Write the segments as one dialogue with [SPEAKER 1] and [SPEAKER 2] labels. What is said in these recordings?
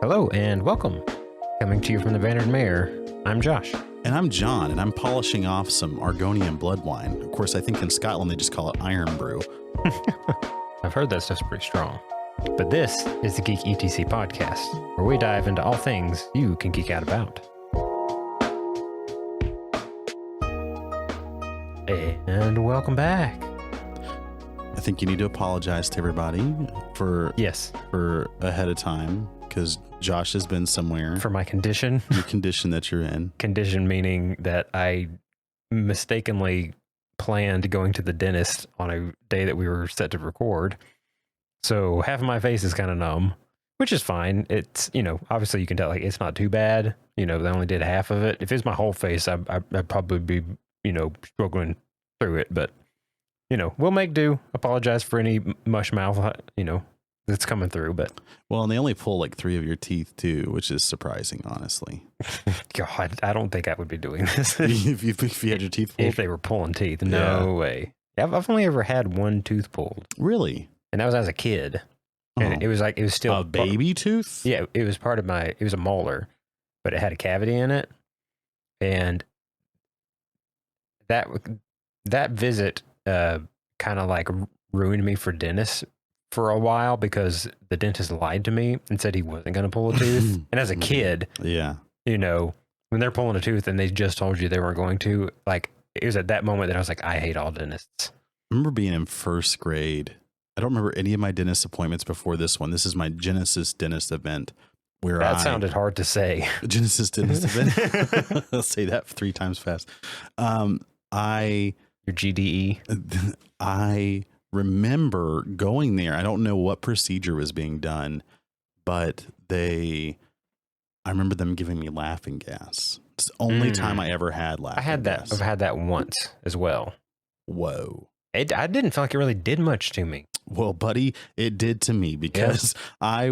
[SPEAKER 1] Hello and welcome. Coming to you from the Bannered Mare, I'm Josh.
[SPEAKER 2] And I'm John, and I'm polishing off some Argonian blood wine. Of course, I think in Scotland they just call it iron brew.
[SPEAKER 1] I've heard that stuff's pretty strong. But this is the Geek ETC podcast, where we dive into all things you can geek out about. And welcome back.
[SPEAKER 2] I think you need to apologize to everybody for ahead of time, because Josh has been somewhere.
[SPEAKER 1] For my condition.
[SPEAKER 2] Your condition that you're in.
[SPEAKER 1] Condition meaning that I mistakenly planned going to the dentist on a day that we were set to record. So half of my face is kind of numb, which is fine. It's, obviously you can tell, like, it's not too bad. They only did half of it. If it's my whole face, I'd probably be, struggling through it. But, we'll make do. Apologize for any mush mouth, that's coming through. But
[SPEAKER 2] well, and they only pull like 3 of your teeth too, which is surprising, honestly.
[SPEAKER 1] God, I don't think I would be doing this.
[SPEAKER 2] if you had your teeth pulled?
[SPEAKER 1] If they were pulling teeth, no way. I've only ever had one tooth pulled.
[SPEAKER 2] Really?
[SPEAKER 1] And that was as a kid. And it was still
[SPEAKER 2] a baby tooth?
[SPEAKER 1] Yeah, it was it was a molar, but it had a cavity in it. And that visit kind of like ruined me for dentists for a while, because the dentist lied to me and said he wasn't going to pull a tooth. And as a kid,
[SPEAKER 2] yeah,
[SPEAKER 1] when they're pulling a tooth and they just told you they weren't going to, like, it was at that moment that I was like, I hate all dentists.
[SPEAKER 2] I remember being in first grade. I don't remember any of my dentist appointments before this one. This is my Genesis dentist event. That
[SPEAKER 1] sounded hard to say.
[SPEAKER 2] Genesis dentist event. I'll say that 3 times fast.
[SPEAKER 1] Your GDE.
[SPEAKER 2] I remember going there. I don't know what procedure was being done, but I remember them giving me laughing gas. It's the only time I ever had laughing gas.
[SPEAKER 1] I've had that once as well.
[SPEAKER 2] Whoa.
[SPEAKER 1] I didn't feel like it really did much to me.
[SPEAKER 2] Well, buddy, it did to me, because I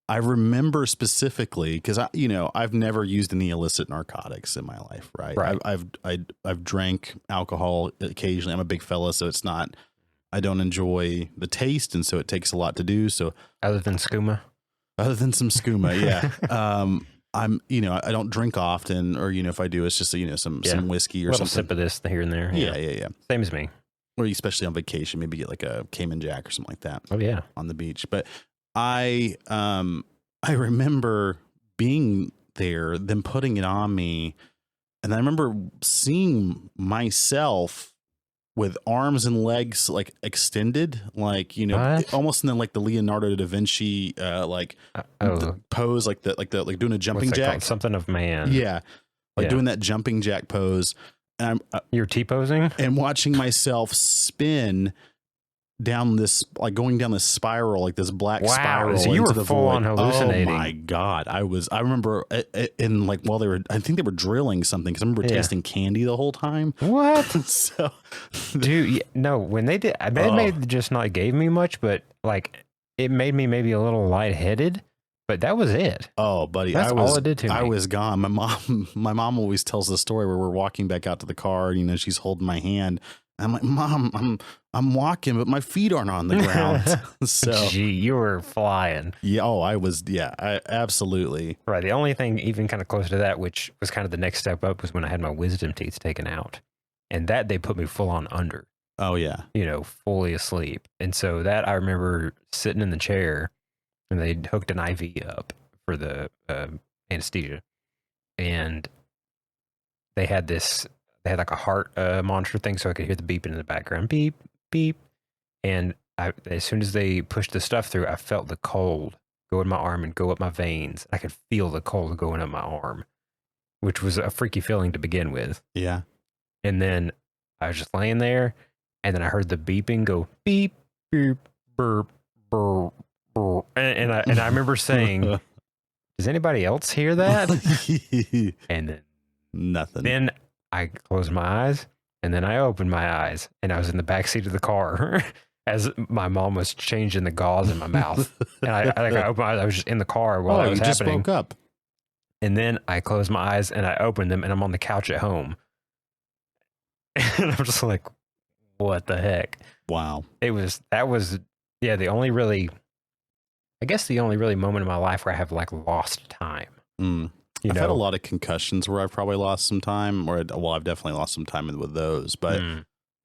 [SPEAKER 2] remember specifically, because I've never used any illicit narcotics in my life, right? I've drank alcohol occasionally. I'm a big fella, so it's not. I don't enjoy the taste, and so it takes a lot to do. So
[SPEAKER 1] other than skooma,
[SPEAKER 2] some skooma, yeah. I don't drink often, or if I do, it's just some whiskey or something.
[SPEAKER 1] Sip of this here and there.
[SPEAKER 2] Yeah.
[SPEAKER 1] Same as me.
[SPEAKER 2] Or especially on vacation, maybe get like a Cayman Jack or something like that.
[SPEAKER 1] Oh yeah,
[SPEAKER 2] on the beach. But I remember being there, them putting it on me, and I remember seeing myself with arms and legs like extended, like almost in the, like the Leonardo da Vinci pose, like doing a jumping jack,
[SPEAKER 1] something of man.
[SPEAKER 2] Yeah, doing that jumping jack pose. And
[SPEAKER 1] you're T-posing
[SPEAKER 2] and watching myself spin down this, like going down this spiral, like this black spiral.
[SPEAKER 1] So you
[SPEAKER 2] into
[SPEAKER 1] were
[SPEAKER 2] the
[SPEAKER 1] full
[SPEAKER 2] void.
[SPEAKER 1] on hallucinating.
[SPEAKER 2] Oh my God. I remember in like while I think they were drilling something, because I remember tasting candy the whole time.
[SPEAKER 1] What?
[SPEAKER 2] So,
[SPEAKER 1] dude, no, when they did, it may just not gave me much, but like it made me maybe a little lightheaded. But that was it.
[SPEAKER 2] Oh, buddy,
[SPEAKER 1] that's all it did to me.
[SPEAKER 2] I was gone. My mom always tells the story where we're walking back out to the car. She's holding my hand. I'm like, Mom, I'm walking, but my feet aren't on the ground. So,
[SPEAKER 1] gee, you were flying.
[SPEAKER 2] Yeah. Oh, I was. Yeah, absolutely.
[SPEAKER 1] Right. The only thing even kind of close to that, which was kind of the next step up, was when I had my wisdom teeth taken out, and that they put me full on under.
[SPEAKER 2] Oh yeah.
[SPEAKER 1] Fully asleep. And so that I remember sitting in the chair. And they hooked an IV up for the anesthesia, and they had like a heart monitor thing, so I could hear the beeping in the background, beep, beep. And as soon as they pushed the stuff through, I felt the cold go in my arm and go up my veins. I could feel the cold going up my arm, which was a freaky feeling to begin with.
[SPEAKER 2] Yeah.
[SPEAKER 1] And then I was just laying there, and then I heard the beeping go beep, beep, burp, burp. And I remember saying, does anybody else hear that? And then
[SPEAKER 2] nothing.
[SPEAKER 1] Then I closed my eyes, and then I opened my eyes, and I was in the backseat of the car as my mom was changing the gauze in my mouth. And I opened my eyes. I was just in the car while it was happening.
[SPEAKER 2] You just woke up.
[SPEAKER 1] And then I closed my eyes and I opened them, and I'm on the couch at home. And I'm just like, what the heck?
[SPEAKER 2] Wow.
[SPEAKER 1] That was the only really, I guess the only really moment in my life where I have like lost time.
[SPEAKER 2] I've had a lot of concussions where I've probably lost some time, or I've definitely lost some time with those, but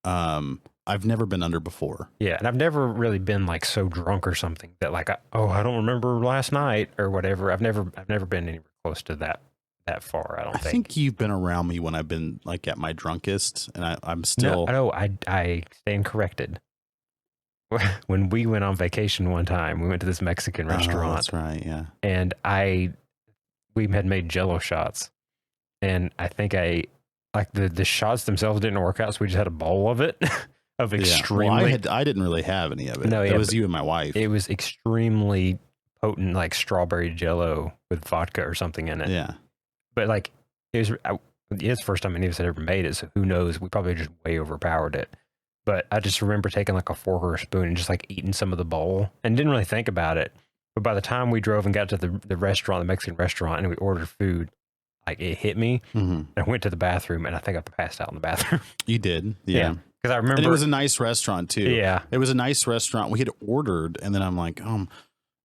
[SPEAKER 2] I've never been under before.
[SPEAKER 1] Yeah, and I've never really been like so drunk or something that like I don't remember last night or whatever. I've never been anywhere close to that far. I
[SPEAKER 2] think you've been around me when I've been like at my drunkest, and I'm still.
[SPEAKER 1] No, I stand corrected. When we went on vacation one time, we went to this Mexican restaurant.
[SPEAKER 2] That's right, yeah.
[SPEAKER 1] And we had made Jello shots, and I think like the shots themselves didn't work out, so we just had a bowl of it. Of extremely,
[SPEAKER 2] well, I didn't really have any of it.
[SPEAKER 1] No,
[SPEAKER 2] it was you and my wife.
[SPEAKER 1] It was extremely potent, like strawberry Jello with vodka or something in it.
[SPEAKER 2] Yeah,
[SPEAKER 1] but like it's the first time any of us had ever made it, so who knows? We probably just way overpowered it. But I just remember taking like a fork or a spoon and just like eating some of the bowl and didn't really think about it. But by the time we drove and got to the restaurant, the Mexican restaurant, and we ordered food, like it hit me. And I went to the bathroom, and I think I passed out in the bathroom.
[SPEAKER 2] You did, yeah.
[SPEAKER 1] Because I remember,
[SPEAKER 2] and it was a nice restaurant too.
[SPEAKER 1] Yeah,
[SPEAKER 2] it was a nice restaurant. We had ordered, and then I'm like, and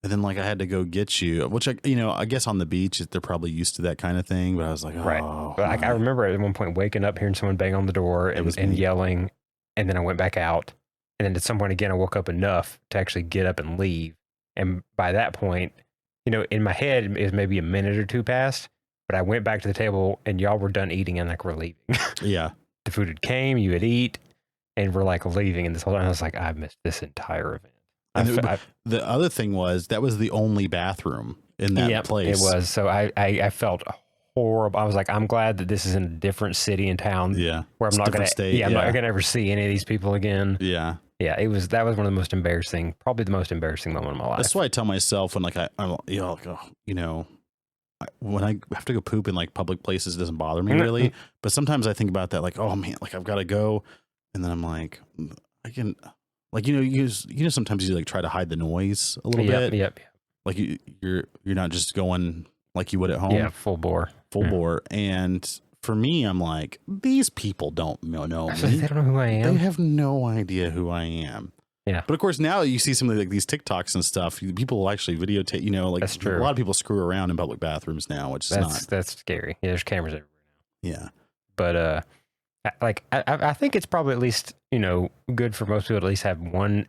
[SPEAKER 2] then like I had to go get you, which I guess on the beach they're probably used to that kind of thing. But I was like,
[SPEAKER 1] right. But like I remember at one point waking up, hearing someone bang on the door and yelling, and then I went back out, and then at some point again I woke up enough to actually get up and leave. And by that point, in my head it was maybe a minute or two past, but I went back to the table and y'all were done eating and like we're leaving.
[SPEAKER 2] Yeah,
[SPEAKER 1] the food had came, you had eat. And we're like leaving, and this whole time I was like, I missed this entire event.
[SPEAKER 2] And the other thing was that was the only bathroom in that place.
[SPEAKER 1] It was. So I felt horrible. I was like, I'm glad that this is in a different city and town.
[SPEAKER 2] Yeah,
[SPEAKER 1] where I'm not gonna. I'm not gonna ever see any of these people again.
[SPEAKER 2] Yeah,
[SPEAKER 1] yeah. That was one of the most embarrassing, probably the most embarrassing moment of my life.
[SPEAKER 2] That's why I tell myself when like when I have to go poop in like public places, it doesn't bother me really. But sometimes I think about that, like, oh man, like I've got to go. And then I'm like, I can, like, sometimes you like try to hide the noise a little bit.
[SPEAKER 1] Yep.
[SPEAKER 2] Like you're not just going like you would at home.
[SPEAKER 1] Yeah, full bore.
[SPEAKER 2] And for me, I'm like, these people don't know me.
[SPEAKER 1] They don't know who I am.
[SPEAKER 2] They have no idea who I am.
[SPEAKER 1] Yeah.
[SPEAKER 2] But of course, now you see some of like these TikToks and stuff. People will actually videotape. Like
[SPEAKER 1] that's true.
[SPEAKER 2] A lot of people screw around in public bathrooms now, which is
[SPEAKER 1] that's scary. Yeah, there's cameras everywhere
[SPEAKER 2] now. Yeah.
[SPEAKER 1] But like I think it's probably at least good for most people to at least have one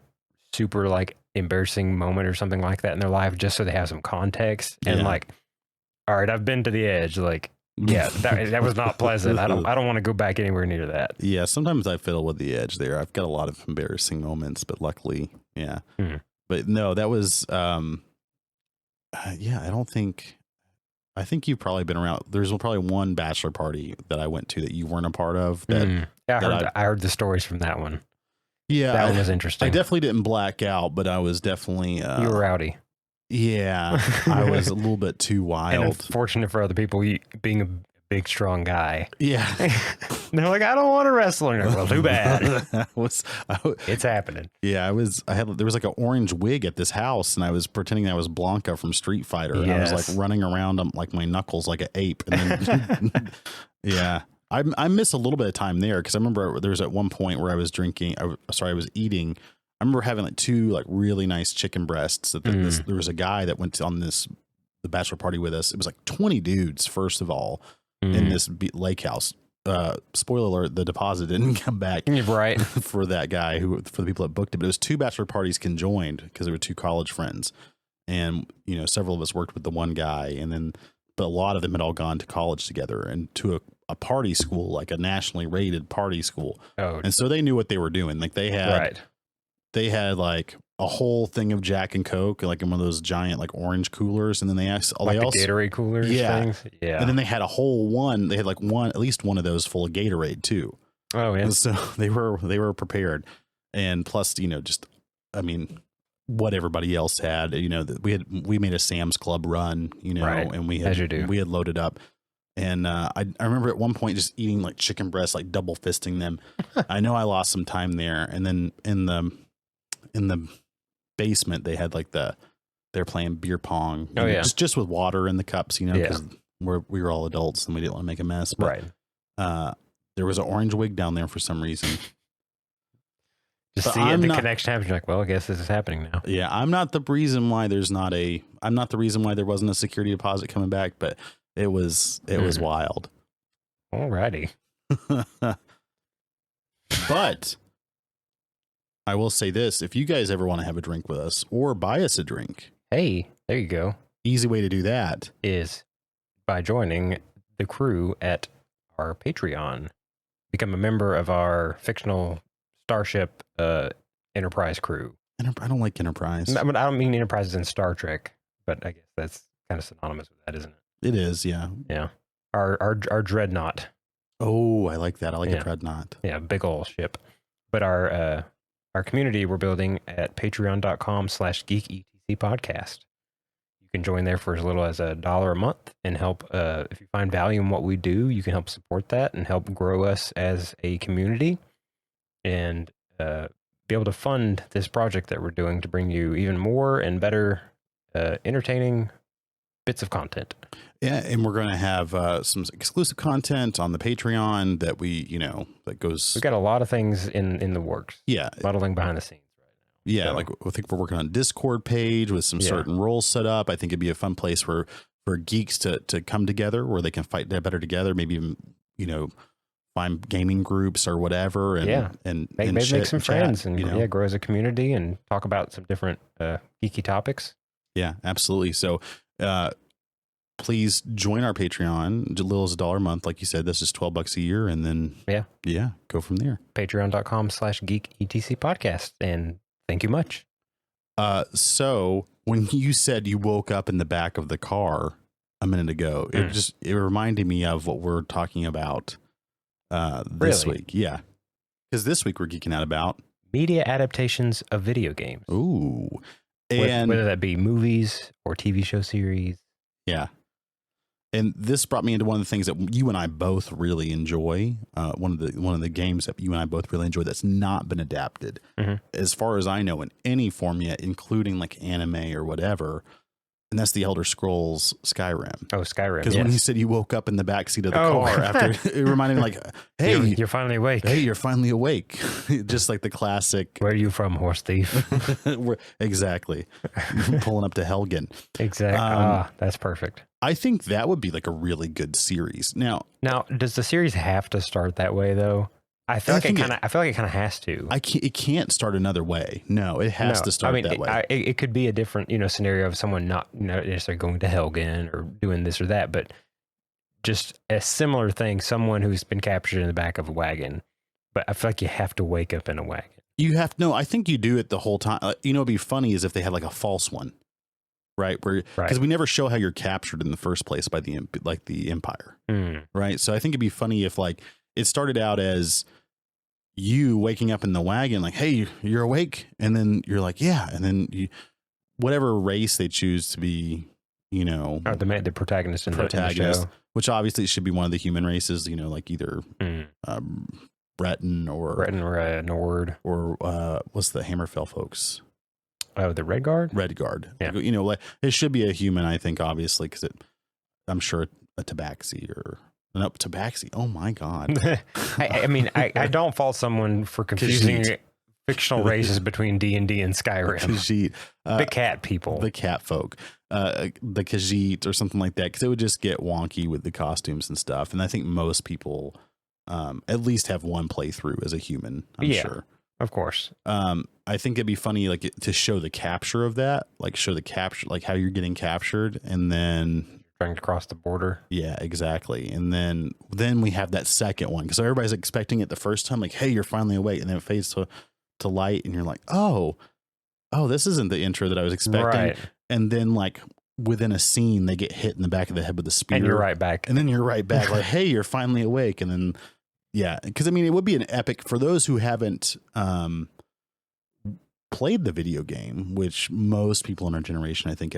[SPEAKER 1] super like embarrassing moment or something like that in their life, just so they have some context. And like, all right, I've been to the edge. Like, yeah, that was not pleasant. I don't want to go back anywhere near that.
[SPEAKER 2] Yeah, sometimes I fiddle with the edge there. I've got a lot of embarrassing moments, but luckily, yeah. But no, that was I think you've probably been around. There's probably one bachelor party that I went to that you weren't a part of.
[SPEAKER 1] I heard the stories from that one.
[SPEAKER 2] Yeah,
[SPEAKER 1] that one was interesting.
[SPEAKER 2] I definitely didn't black out, but I was definitely
[SPEAKER 1] you were rowdy.
[SPEAKER 2] Yeah, I was a little bit too wild.
[SPEAKER 1] And unfortunate for other people, being a big, strong guy.
[SPEAKER 2] Yeah,
[SPEAKER 1] they're like, I don't want to wrestle. And you're like, well, too bad. It's happening.
[SPEAKER 2] Yeah, there was like an orange wig at this house, and I was pretending I was Blanca from Street Fighter. Yes. And I was like running around like my knuckles like an ape. And then, yeah, I miss a little bit of time there because I remember there was at one point where I was I was eating. I remember having like two like really nice chicken breasts. There was a guy that went on the bachelor party with us. It was like 20 dudes, first of all, in this lake house. Spoiler alert, the deposit didn't come back
[SPEAKER 1] right
[SPEAKER 2] for that guy for the people that booked it, but it was two bachelor parties conjoined because there were two college friends. And, several of us worked with the one guy but a lot of them had all gone to college together and to a party school, like a nationally rated party school. Oh, and so they knew what they were doing. Like they had like a whole thing of Jack and Coke, like in one of those giant like orange coolers, and then they also
[SPEAKER 1] Gatorade coolers, things. Yeah,
[SPEAKER 2] and then they had a whole one. They had like at least one of those full of Gatorade too.
[SPEAKER 1] Oh yeah,
[SPEAKER 2] and so they were prepared, and plus what everybody else had. We made a Sam's Club run,
[SPEAKER 1] right.
[SPEAKER 2] And we
[SPEAKER 1] had
[SPEAKER 2] loaded up. And I remember at one point just eating like chicken breasts, like double fisting them. I know I lost some time there, and then in the basement they had like they're playing beer pong. Just with water in the cups, because we were all adults and we didn't want to make a mess. But,
[SPEAKER 1] right.
[SPEAKER 2] There was an orange wig down there for some reason.
[SPEAKER 1] Just
[SPEAKER 2] But
[SPEAKER 1] see
[SPEAKER 2] I'm
[SPEAKER 1] the
[SPEAKER 2] not-
[SPEAKER 1] connection happen. You're like, well, I guess this is happening now.
[SPEAKER 2] Yeah, I'm not the reason why I'm not the reason why there wasn't a security deposit coming back, but it was wild.
[SPEAKER 1] Alrighty.
[SPEAKER 2] But I will say this, if you guys ever want to have a drink with us or buy us a drink,
[SPEAKER 1] Hey, there you go.
[SPEAKER 2] easy way to do that.
[SPEAKER 1] Is by joining the crew at our Patreon. Become a member of our fictional Starship Enterprise crew.
[SPEAKER 2] I don't like Enterprise.
[SPEAKER 1] I mean, I don't mean Enterprise as in Star Trek, but I guess that's kind of synonymous with that, isn't it?
[SPEAKER 2] It is, yeah.
[SPEAKER 1] Yeah. Our dreadnought.
[SPEAKER 2] Oh, I like that. I like
[SPEAKER 1] Yeah.
[SPEAKER 2] a dreadnought.
[SPEAKER 1] Yeah, big ol' ship. But our community we're building at patreon.com/geeketc podcast. You can join there for as little as $1 a month and help. If you find value in what we do, you can help support that and help grow us as a community and be able to fund this project that we're doing to bring you even more and better entertaining bits of content.
[SPEAKER 2] Yeah, and we're going to have some exclusive content on the Patreon that that goes.
[SPEAKER 1] We've got a lot of things in the works.
[SPEAKER 2] Yeah,
[SPEAKER 1] modeling behind the scenes right now.
[SPEAKER 2] yeah.
[SPEAKER 1] So-
[SPEAKER 2] Like I think we're working on a Discord page with some certain roles set up. I think it'd be a fun place for geeks to come together where they can fight better together. Maybe even find gaming groups or whatever. And and
[SPEAKER 1] maybe make some
[SPEAKER 2] chat,
[SPEAKER 1] friends and grow as a community and talk about some different geeky topics.
[SPEAKER 2] Yeah, absolutely. So please join our Patreon. As little as $1 a month, like you said. This is $12 a year, and then go from there.
[SPEAKER 1] Patreon.com/geeketc podcast, and thank you much.
[SPEAKER 2] So when you said you woke up in the back of the car a minute ago, it reminded me of what we're talking about this week. Yeah, because this week we're geeking out about
[SPEAKER 1] media adaptations of video games.
[SPEAKER 2] Ooh, and
[SPEAKER 1] whether that be movies or TV show series.
[SPEAKER 2] Yeah. And this brought me into one of the things that you and I both really enjoy. One of the games that you and I both really enjoy that's not been adapted, as far as I know, in any form yet, including like anime or whatever. And that's the Elder Scrolls Skyrim.
[SPEAKER 1] Oh, Skyrim.
[SPEAKER 2] Because when you said you woke up in the backseat of the car after, it reminded me like, hey,
[SPEAKER 1] you're finally awake.
[SPEAKER 2] Hey, you're finally awake. Just like the classic.
[SPEAKER 1] Where are you from, horse thief?
[SPEAKER 2] Exactly. Pulling up to Helgen.
[SPEAKER 1] Exactly. That's perfect.
[SPEAKER 2] I think that would be like a really good series. Now,
[SPEAKER 1] does the series have to start that way though? I feel like it kind of has to.
[SPEAKER 2] It can't start another way. No, it has to start that way.
[SPEAKER 1] It could be a different, scenario of someone not necessarily going to Helgen or doing this or that, but just a similar thing. Someone who's been captured in the back of a wagon, but I feel like you have to wake up in a wagon.
[SPEAKER 2] You have I think you do it the whole time. It'd be funny is if they had like a false one, right? Because we never show how you're captured in the first place by the Empire, right? So I think it'd be funny if like it started out as you waking up in the wagon, like, hey, you're awake. And then you're like, yeah. And then whatever race they choose to be,
[SPEAKER 1] the protagonist in the show.
[SPEAKER 2] Which obviously should be one of the human races, like either Breton or
[SPEAKER 1] Nord.
[SPEAKER 2] Or what's the Hammerfell folks?
[SPEAKER 1] Oh, the Red Guard?
[SPEAKER 2] Red Guard.
[SPEAKER 1] Yeah.
[SPEAKER 2] It should be a human, I think, obviously, because I'm sure a Tabaxi or... No, Tabaxi. Oh my God.
[SPEAKER 1] I don't fault someone for confusing fictional races between D&D and Skyrim.
[SPEAKER 2] Khajiit.
[SPEAKER 1] The cat people.
[SPEAKER 2] The cat folk. The Khajiit or something like that. Because it would just get wonky with the costumes and stuff. And I think most people at least have one playthrough as a human, I'm sure.
[SPEAKER 1] Of course.
[SPEAKER 2] I think it'd be funny to show the capture of that. Like show the capture, like how you're getting captured and then...
[SPEAKER 1] trying to cross the border. Yeah,
[SPEAKER 2] exactly. And then we have that second one because everybody's expecting it the first time, like, hey, you're finally awake, and then it fades to light, and you're like, oh, this isn't the intro that I was expecting.
[SPEAKER 1] Right.
[SPEAKER 2] And then like within a scene, they get hit in the back of the head with a spear,
[SPEAKER 1] and you're right back.
[SPEAKER 2] And then you're right back, like, hey, you're finally awake. And then because it would be an epic for those who haven't played the video game, which most people in our generation, I think,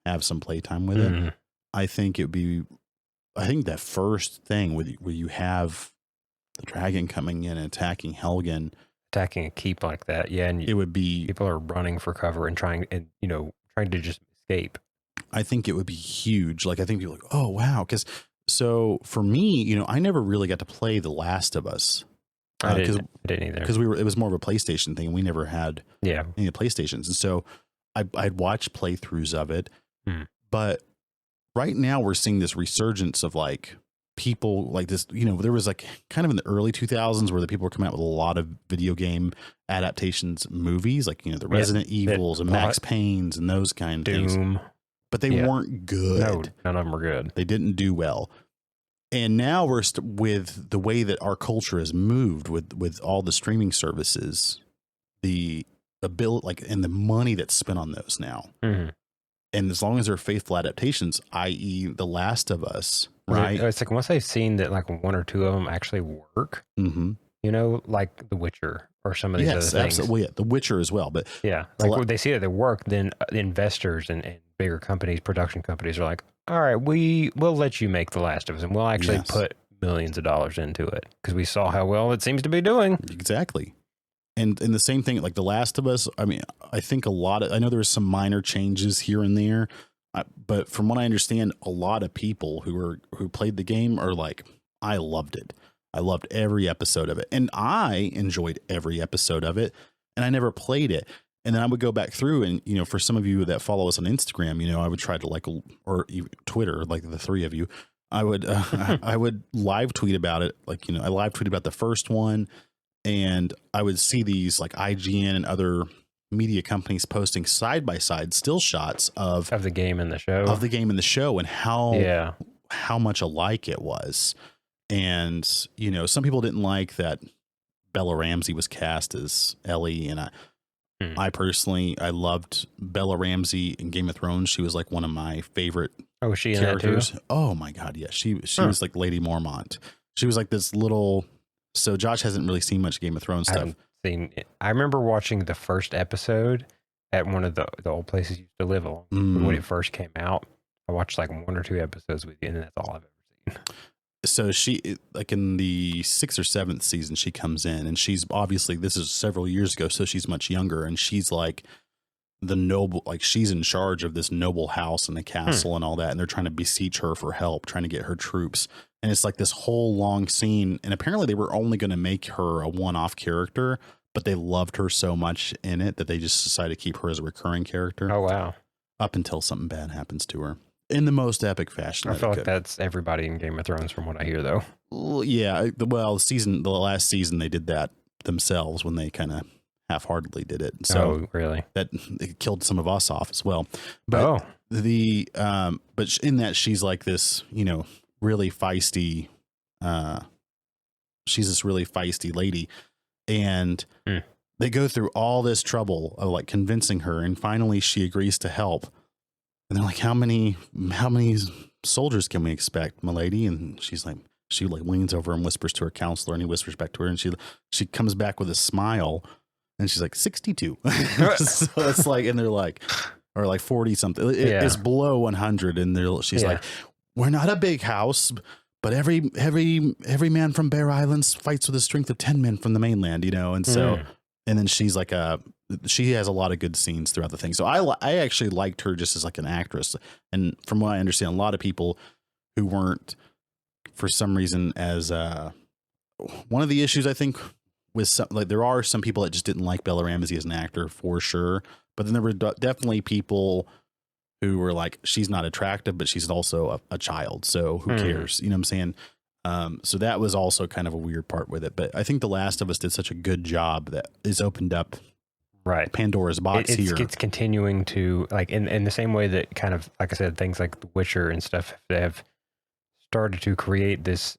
[SPEAKER 2] have some playtime with it. I think that first thing where you have the dragon coming in and attacking Helgen,
[SPEAKER 1] attacking a keep like that, and
[SPEAKER 2] it would be
[SPEAKER 1] people are running for cover and trying to just escape.
[SPEAKER 2] I think it would be huge. Like I think people are like, oh wow, because so for me, I never really got to play The Last of Us
[SPEAKER 1] I didn't either.
[SPEAKER 2] Because it was more of a PlayStation thing. We never had any PlayStations. And so I'd watch playthroughs of it. But right now we're seeing this resurgence of like people like this, there was like kind of in the early 2000s where the people were coming out with a lot of video game adaptations movies, like, the Resident Evils and Max Paynes and those kind of things. But they weren't good.
[SPEAKER 1] No, none of them were good.
[SPEAKER 2] They didn't do well. And now we're with the way that our culture has moved with all the streaming services, the ability, like, and the money that's spent on those now. And as long as they're faithful adaptations, i.e. The Last of Us, right?
[SPEAKER 1] It's like once they've seen that like one or two of them actually work, like The Witcher or some of these other things.
[SPEAKER 2] Absolutely. Yeah, The Witcher as well. But
[SPEAKER 1] like when they see that they work, then the investors and bigger companies, production companies are like, all right, we'll let you make The Last of Us and we'll actually put millions of dollars into it because we saw how well it seems to be doing.
[SPEAKER 2] Exactly. And the same thing, like The Last of Us, I mean, I think I know there was some minor changes here and there, but from what I understand, a lot of people who played the game are like, I loved it. I loved every episode of it. And I enjoyed every episode of it. And I never played it. And then I would go back through and, for some of you that follow us on Instagram, I would try to or Twitter, like the three of you, I would, I would live tweet about it. Like, I live tweeted about the first one. And I would see these like IGN and other media companies posting side by side still shots of
[SPEAKER 1] the game and the show, and how much alike it was. And, some people didn't like that Bella Ramsey was cast as Ellie. And I personally, I loved Bella Ramsey in Game of Thrones. She was like one of my favorite characters. Oh my God. Yeah. She was like Lady Mormont. She was like this little. So Josh hasn't really seen much Game of Thrones stuff. I haven't seen it. I remember watching the first episode at one of the old places you used to live along when it first came out. I watched like one or two episodes with you, and that's all I've ever seen.
[SPEAKER 2] So she, like in the 6th or 7th season, she comes in, and she's obviously, this is several years ago, so she's much younger, and she's like the noble, like she's in charge of this noble house and the castle and all that, and they're trying to beseech her for help, trying to get her troops. And it's like this whole long scene. And apparently they were only going to make her a one-off character, but they loved her so much in it that they just decided to keep her as a recurring character.
[SPEAKER 1] Oh, wow.
[SPEAKER 2] Up until something bad happens to her in the most epic fashion.
[SPEAKER 1] I feel like that's everybody in Game of Thrones from what I hear, though.
[SPEAKER 2] Well, yeah. Well, the last season, they did that themselves when they kind of half-heartedly did it. So
[SPEAKER 1] really?
[SPEAKER 2] That it killed some of us off as well. But but in that, she's like this, really feisty, she's this really feisty lady, and they go through all this trouble of like convincing her, and finally she agrees to help. And they're like, how many soldiers can we expect, my lady? And she leans over and whispers to her counselor, and he whispers back to her, and she comes back with a smile, and she's like 62. So it's like, and they're like, or like 40 something. It's below 100, and she's like, we're not a big house, but every man from Bear Islands fights with the strength of 10 men from the mainland, and so, and then she's like she has a lot of good scenes throughout the thing. So I actually liked her just as like an actress. And from what I understand, a lot of people who weren't, for some reason, as one of the issues I think with some, like there are some people that just didn't like Bella Ramsey as an actor for sure, but then there were definitely people who were like, she's not attractive, but she's also a child. So who cares? You know what I'm saying? So that was also kind of a weird part with it. But I think The Last of Us did such a good job that it's opened up Pandora's box here.
[SPEAKER 1] It's continuing to, like, in the same way that kind of, like I said, things like The Witcher and stuff, they have started to create this,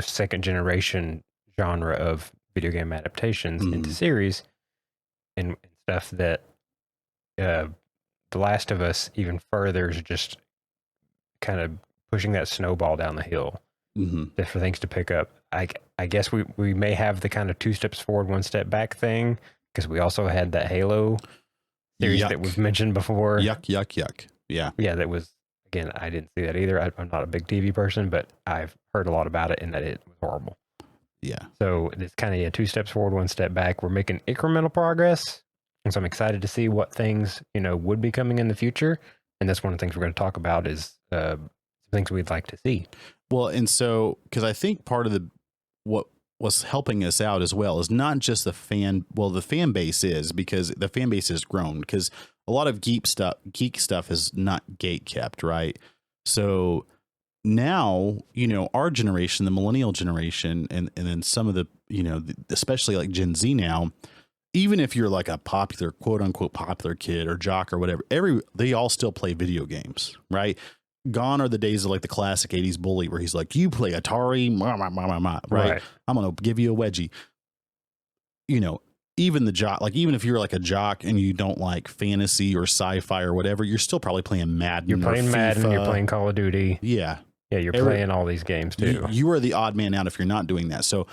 [SPEAKER 1] second generation genre of video game adaptations into series and stuff that The Last of Us even further is just kind of pushing that snowball down the hill for things to pick up. I guess we may have the kind of 2 steps forward, 1 step back thing, because we also had that Halo series that we've mentioned before.
[SPEAKER 2] Yuck. Yeah.
[SPEAKER 1] Yeah, that was, again, I didn't see that either. I'm not a big TV person, but I've heard a lot about it and that it was horrible.
[SPEAKER 2] Yeah.
[SPEAKER 1] So it's kind of 2 steps forward, 1 step back. We're making incremental progress. And so I'm excited to see what things, would be coming in the future. And that's one of the things we're going to talk about is things we'd like to see.
[SPEAKER 2] Well, and so, because I think part of what was helping us out as well is not just the fan base is, because the fan base has grown, because a lot of geek stuff is not gate kept, right? So now, our generation, the millennial generation, and then some of the, especially like Gen Z now, even if you're like a popular, quote unquote, popular kid or jock or whatever, they all still play video games, right? Gone are the days of like the classic 80s bully where he's like, you play Atari, right? I'm going to give you a wedgie. Even the jock, like even if you're like a jock and you don't like fantasy or sci-fi or whatever, you're still probably playing Madden.
[SPEAKER 1] You're playing Madden, you're playing Call of Duty.
[SPEAKER 2] Yeah.
[SPEAKER 1] Yeah, you're playing all these games too.
[SPEAKER 2] You are the odd man out if you're not doing that. So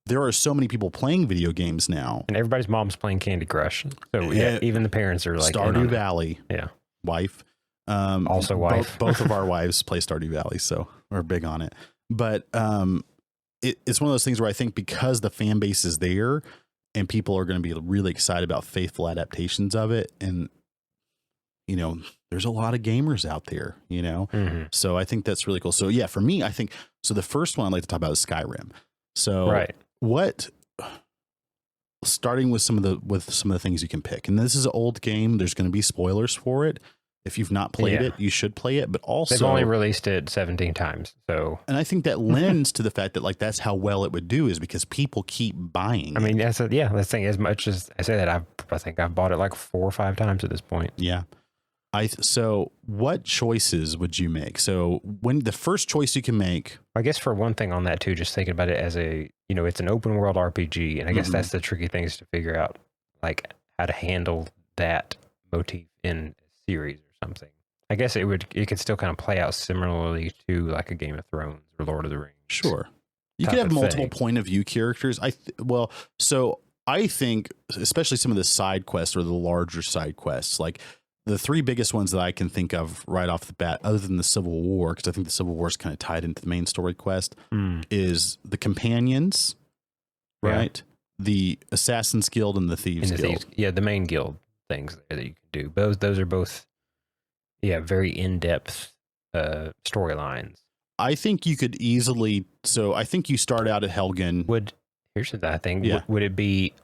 [SPEAKER 2] there are so many people playing video games now.
[SPEAKER 1] And everybody's mom's playing Candy Crush. So yeah, even the parents are like
[SPEAKER 2] Stardew Valley.
[SPEAKER 1] Yeah.
[SPEAKER 2] Wife.
[SPEAKER 1] Also wife.
[SPEAKER 2] Both of our wives play Stardew Valley, so we're big on it. But it's one of those things where I think because the fan base is there and people are going to be really excited about faithful adaptations of it, and there's a lot of gamers out there, so I think that's really cool. So yeah, for me, I think so. The first one I'd like to talk about is Skyrim. So starting with some of the things you can pick, and this is an old game. There's going to be spoilers for it. If you've not played it, you should play it. But also,
[SPEAKER 1] they've only released it 17 times. So,
[SPEAKER 2] and I think that lends to the fact that like that's how well it would do, is because people keep buying.
[SPEAKER 1] I mean, that's the thing. As much as I say that, I think I've bought it like 4 or 5 times at this point.
[SPEAKER 2] Yeah. So what choices would you make? So when the first choice you can make,
[SPEAKER 1] I guess for one thing on that too, just thinking about it as it's an open world RPG, and I guess that's the tricky thing, is to figure out like how to handle that motif in a series or something. I guess it could still kind of play out similarly to like a Game of Thrones or Lord of the Rings.
[SPEAKER 2] Sure. You could have multiple point of view characters. So I think especially some of the side quests or the larger side quests, like the 3 biggest ones that I can think of right off the bat, other than the Civil War, because I think the Civil War is kind of tied into the main story quest, is the Companions, right? The Assassin's Guild and the Thieves Guild.
[SPEAKER 1] The main guild things that you can do. Those are both, very in-depth storylines.
[SPEAKER 2] I think you could easily. So I think you start out at Helgen.
[SPEAKER 1] Here's the thing. Yeah. Would it be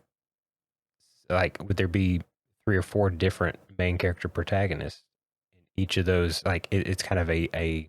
[SPEAKER 1] like? Would there be 3 or 4 different main character protagonists in each of those? Like it's kind of a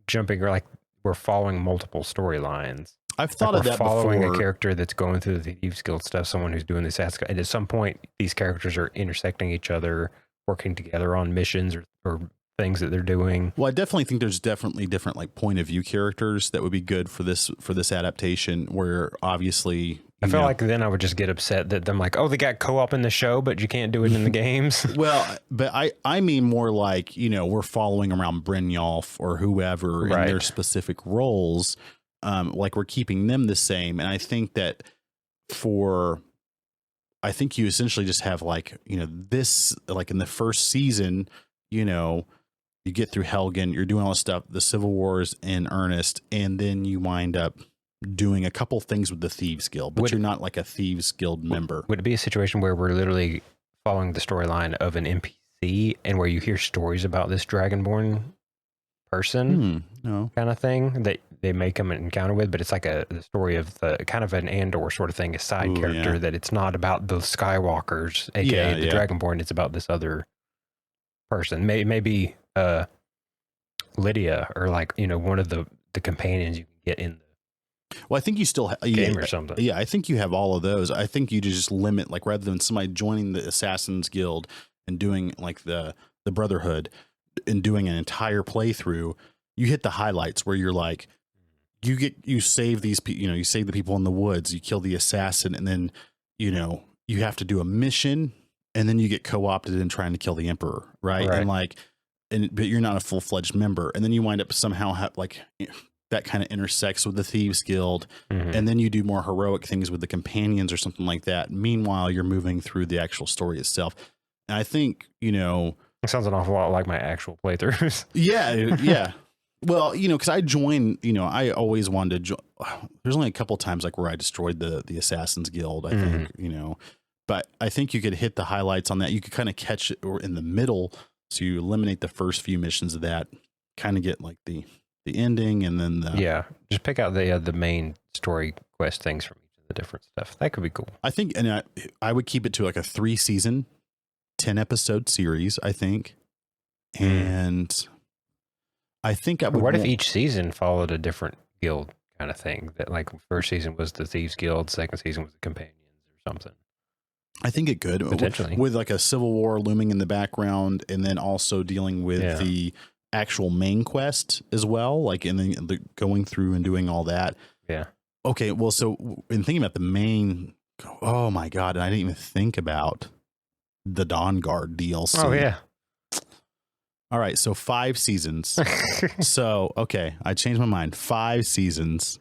[SPEAKER 1] jumping, or like we're following multiple storylines.
[SPEAKER 2] I've thought of that
[SPEAKER 1] following
[SPEAKER 2] before.
[SPEAKER 1] A character that's going through the Thieves Guild stuff, someone who's doing this, and at some point these characters are intersecting each other, working together on missions or things that they're doing.
[SPEAKER 2] Well, I definitely think there's definitely different like point of view characters that would be good for this adaptation, where obviously
[SPEAKER 1] I feel like then I would just get upset that them like, oh, they got co-op in the show, but you can't do it in the games.
[SPEAKER 2] Well, but I mean more like, we're following around Brynjolf or whoever in their specific roles. Like we're keeping them the same. And I think that I think you essentially just have like, this, like in the first season, you get through Helgen, you're doing all this stuff, the Civil War's in earnest, and then you wind up doing a couple things with the Thieves Guild, but you're not like a Thieves Guild member.
[SPEAKER 1] Would it be a situation where we're literally following the storyline of an NPC and where you hear stories about this Dragonborn person kind of thing that they may come and encounter with, but it's like the story of the kind of an Andor sort of thing, a side character that it's not about the Skywalkers, aka the Dragonborn, it's about this other person. Maybe Lydia, or like, one of the companions you can get in the
[SPEAKER 2] I think you still
[SPEAKER 1] game or something.
[SPEAKER 2] Yeah, I think you have all of those. I think you just limit, like, rather than somebody joining the Assassin's Guild and doing like the Brotherhood and doing an entire playthrough, you hit the highlights where you're like, you save these people, you save the people in the woods, you kill the assassin, and then, you have to do a mission, and then you get co-opted in trying to kill the Emperor, right? And like, but you're not a full-fledged member, and then you wind up somehow that kind of intersects with the Thieves Guild, and then you do more heroic things with the Companions or something like that. Meanwhile, you're moving through the actual story itself. And I think, it
[SPEAKER 1] sounds an awful lot like my actual playthroughs.
[SPEAKER 2] Yeah. Well, because I joined, I always wanted to there's only a couple times like where I destroyed the Assassin's Guild, I think, but I think you could hit the highlights on that. You could kind of catch it or in the middle. So you eliminate the first few missions of that, kind of get like the ending, and then
[SPEAKER 1] just pick out the main story quest things from each of the different stuff. That could be cool.
[SPEAKER 2] I think, and I would keep it to like a 3-season, 10-episode series, I think. And I think I would.
[SPEAKER 1] What if each season followed a different guild kind of thing? That like first season was the Thieves Guild, second season was the Companions or something.
[SPEAKER 2] I think it could
[SPEAKER 1] potentially
[SPEAKER 2] with like a civil war looming in the background, and then also dealing with the actual main quest as well, like and then going through and doing all that.
[SPEAKER 1] Yeah.
[SPEAKER 2] Okay. Well, so in thinking about the main, oh my God, I didn't even think about the Dawn Guard DLC.
[SPEAKER 1] Oh yeah.
[SPEAKER 2] All right, so 5 seasons. So, okay, I changed my mind. 5 seasons,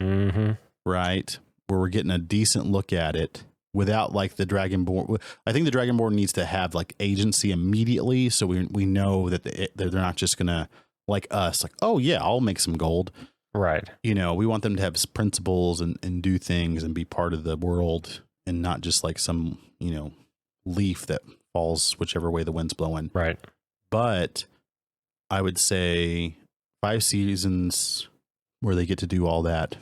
[SPEAKER 2] right, where we're getting a decent look at it without like the Dragonborn. I think the Dragonborn needs to have like agency immediately, so we know that they're not just gonna like us, like, oh yeah, I'll make some gold.
[SPEAKER 1] Right.
[SPEAKER 2] You know, we want them to have principles and do things and be part of the world, and not just like some, you know, leaf that falls whichever way the wind's blowing.
[SPEAKER 1] Right.
[SPEAKER 2] But I would say 5 seasons where they get to do all that.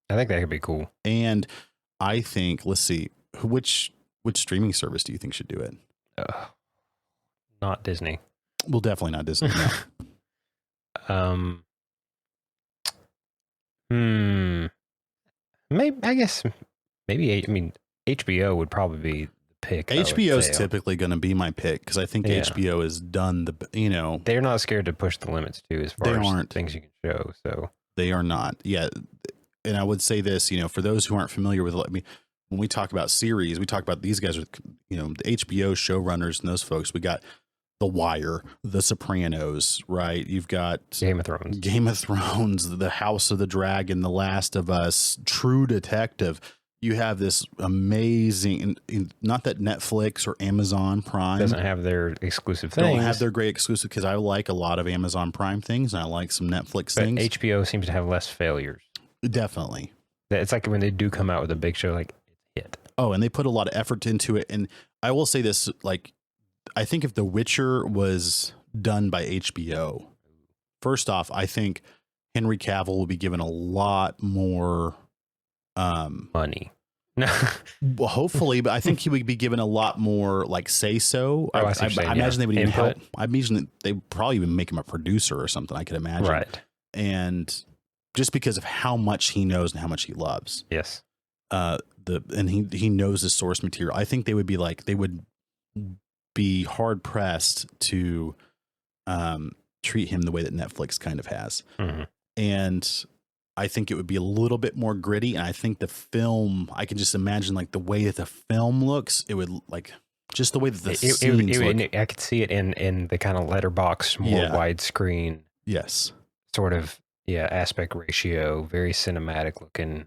[SPEAKER 1] I think that could be cool.
[SPEAKER 2] And I think, let's see, which streaming service do you think should do it?
[SPEAKER 1] Not Disney.
[SPEAKER 2] Well, definitely not Disney. No.
[SPEAKER 1] Maybe, I guess, maybe, I mean, HBO would probably be the pick.
[SPEAKER 2] HBO is typically going to be my pick because I think HBO has done the, you know.
[SPEAKER 1] They're not scared to push the limits too as far as things you can show. So
[SPEAKER 2] they are not. Yeah. And I would say this, you know, for those who aren't familiar with, when we talk about series, we talk about these guys with, you know, the HBO showrunners and those folks. We got The Wire, The Sopranos, right? You've got
[SPEAKER 1] Game of Thrones,
[SPEAKER 2] The House of the Dragon, The Last of Us, True Detective. You have this amazing, not that Netflix or Amazon Prime
[SPEAKER 1] doesn't have their exclusive things.
[SPEAKER 2] Don't have their great exclusive, because I like a lot of Amazon Prime things and I like some Netflix things.
[SPEAKER 1] HBO seems to have less failures.
[SPEAKER 2] Definitely.
[SPEAKER 1] It's like when they do come out with a big show, like it's hit.
[SPEAKER 2] Oh, and they put a lot of effort into it. And I will say this, like, I think if The Witcher was done by HBO, first off, I think Henry Cavill will be given a lot more
[SPEAKER 1] money.
[SPEAKER 2] Well, hopefully, but I think he would be given a lot more like say so. I imagine they would even help. I imagine that they probably even make him a producer or something. I could imagine.
[SPEAKER 1] Right.
[SPEAKER 2] And just because of how much he knows and how much he loves.
[SPEAKER 1] Yes.
[SPEAKER 2] And he knows the source material. I think they would be hard pressed to treat him the way that Netflix kind of has. And I think it would be a little bit more gritty. And I think the film, I can just imagine like the way that the film looks, it would like just the way that the scenes look.
[SPEAKER 1] I could see it in the kind of letterbox, more widescreen.
[SPEAKER 2] Yes.
[SPEAKER 1] Sort of, aspect ratio, very cinematic looking.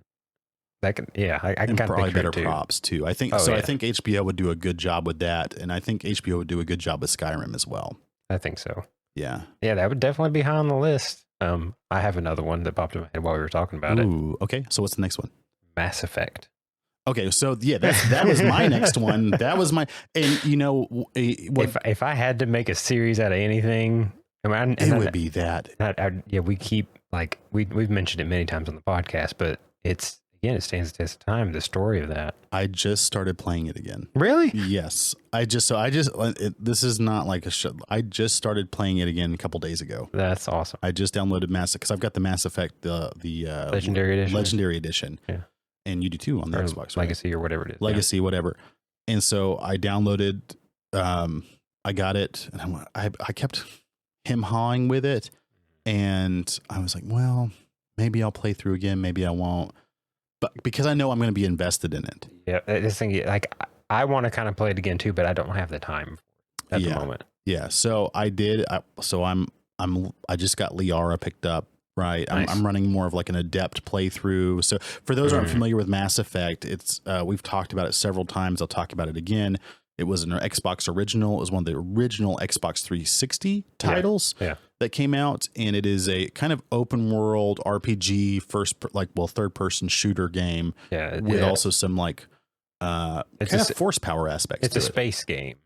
[SPEAKER 1] That can, I can kind of
[SPEAKER 2] probably better
[SPEAKER 1] too.
[SPEAKER 2] props too. I think I think HBO would do a good job with that, and I think HBO would do a good job with Skyrim as well.
[SPEAKER 1] I think so.
[SPEAKER 2] Yeah,
[SPEAKER 1] that would definitely be high on the list. I have another one that popped in my head while we were talking about it.
[SPEAKER 2] Okay. So what's the next one?
[SPEAKER 1] Mass Effect.
[SPEAKER 2] Okay, so that was my next one. That was my, and you know,
[SPEAKER 1] if I had to make a series out of anything,
[SPEAKER 2] it would be that.
[SPEAKER 1] We keep like we've mentioned it many times on the podcast, but it stands the test of time. The story of that.
[SPEAKER 2] I just started playing it again.
[SPEAKER 1] Really?
[SPEAKER 2] Yes. This is not like a show. I just started playing it again a couple days ago.
[SPEAKER 1] That's awesome.
[SPEAKER 2] I just downloaded because I've got the Mass Effect, the Legendary Edition.
[SPEAKER 1] Yeah.
[SPEAKER 2] And you do too on the Xbox, right?
[SPEAKER 1] Legacy or whatever it is.
[SPEAKER 2] Legacy, whatever. And so I downloaded, I got it, and I kept hawing with it. And I was like, well, maybe I'll play through again. Maybe I won't. But because I know I'm going to be invested in it. Yeah.
[SPEAKER 1] This thing, like, I want to kind of play it again too, but I don't have the time at the moment.
[SPEAKER 2] Yeah. So I did. I just got Liara picked up. Right.
[SPEAKER 1] Nice.
[SPEAKER 2] I'm running more of like an adept playthrough. So for those who aren't familiar with Mass Effect, it's we've talked about it several times. I'll talk about it again. It was an Xbox original. It was one of the original Xbox 360 titles that came out. And it is a kind of open world RPG third person shooter game with also some like kind of force power aspects.
[SPEAKER 1] It's a space game.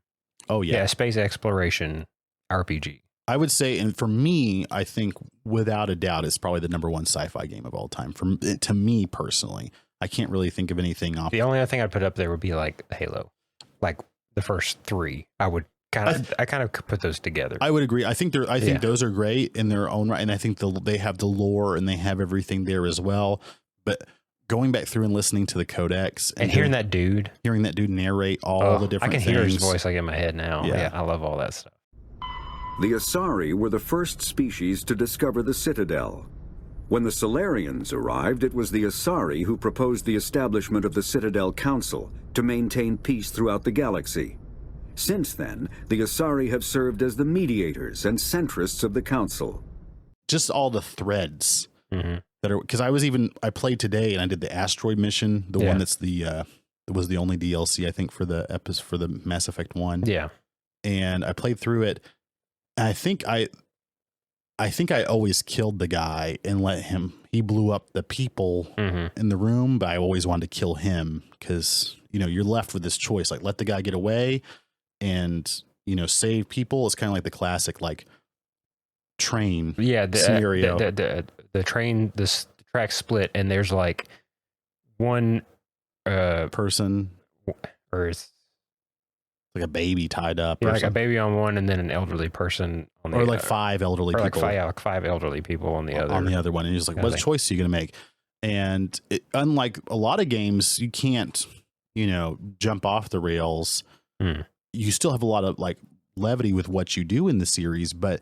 [SPEAKER 2] Oh, yeah.
[SPEAKER 1] Yeah. Space exploration RPG.
[SPEAKER 2] I would say, and for me, I think without a doubt, it's probably the number one sci-fi game of all time. To me personally, I can't really think of anything off.
[SPEAKER 1] The only other thing I'd put up there would be like Halo, like the first three. I kind of put those together.
[SPEAKER 2] I would agree. I think those are great in their own right, and I think they have the lore and they have everything there as well. But going back through and listening to the codex
[SPEAKER 1] and hearing that dude
[SPEAKER 2] narrate all the different things. I can
[SPEAKER 1] hear his voice like in my head now. Yeah, I love all that stuff.
[SPEAKER 3] The Asari were the first species to discover the Citadel. When the Solarians arrived, it was the Asari who proposed the establishment of the Citadel Council to maintain peace throughout the galaxy. Since then, the Asari have served as the mediators and centrists of the Council.
[SPEAKER 2] Just all the threads that are, because I played today and I did the asteroid mission, the one that's that was the only DLC I think for the Mass Effect 1.
[SPEAKER 1] Yeah.
[SPEAKER 2] And I played through it. And I think I always killed the guy and he blew up the people in the room, but I always wanted to kill him because, you're left with this choice, like let the guy get away and, save people. It's kind of like the classic, like train scenario.
[SPEAKER 1] The train, the track split and there's like one
[SPEAKER 2] person
[SPEAKER 1] or it's
[SPEAKER 2] like a baby tied up,
[SPEAKER 1] like a baby on one, and then an elderly person on the
[SPEAKER 2] other, or like five elderly people,
[SPEAKER 1] like five elderly people on the other
[SPEAKER 2] one. And he's like, "What choice are you going to make?" And unlike a lot of games, you can't, jump off the rails. You still have a lot of like levity with what you do in the series, but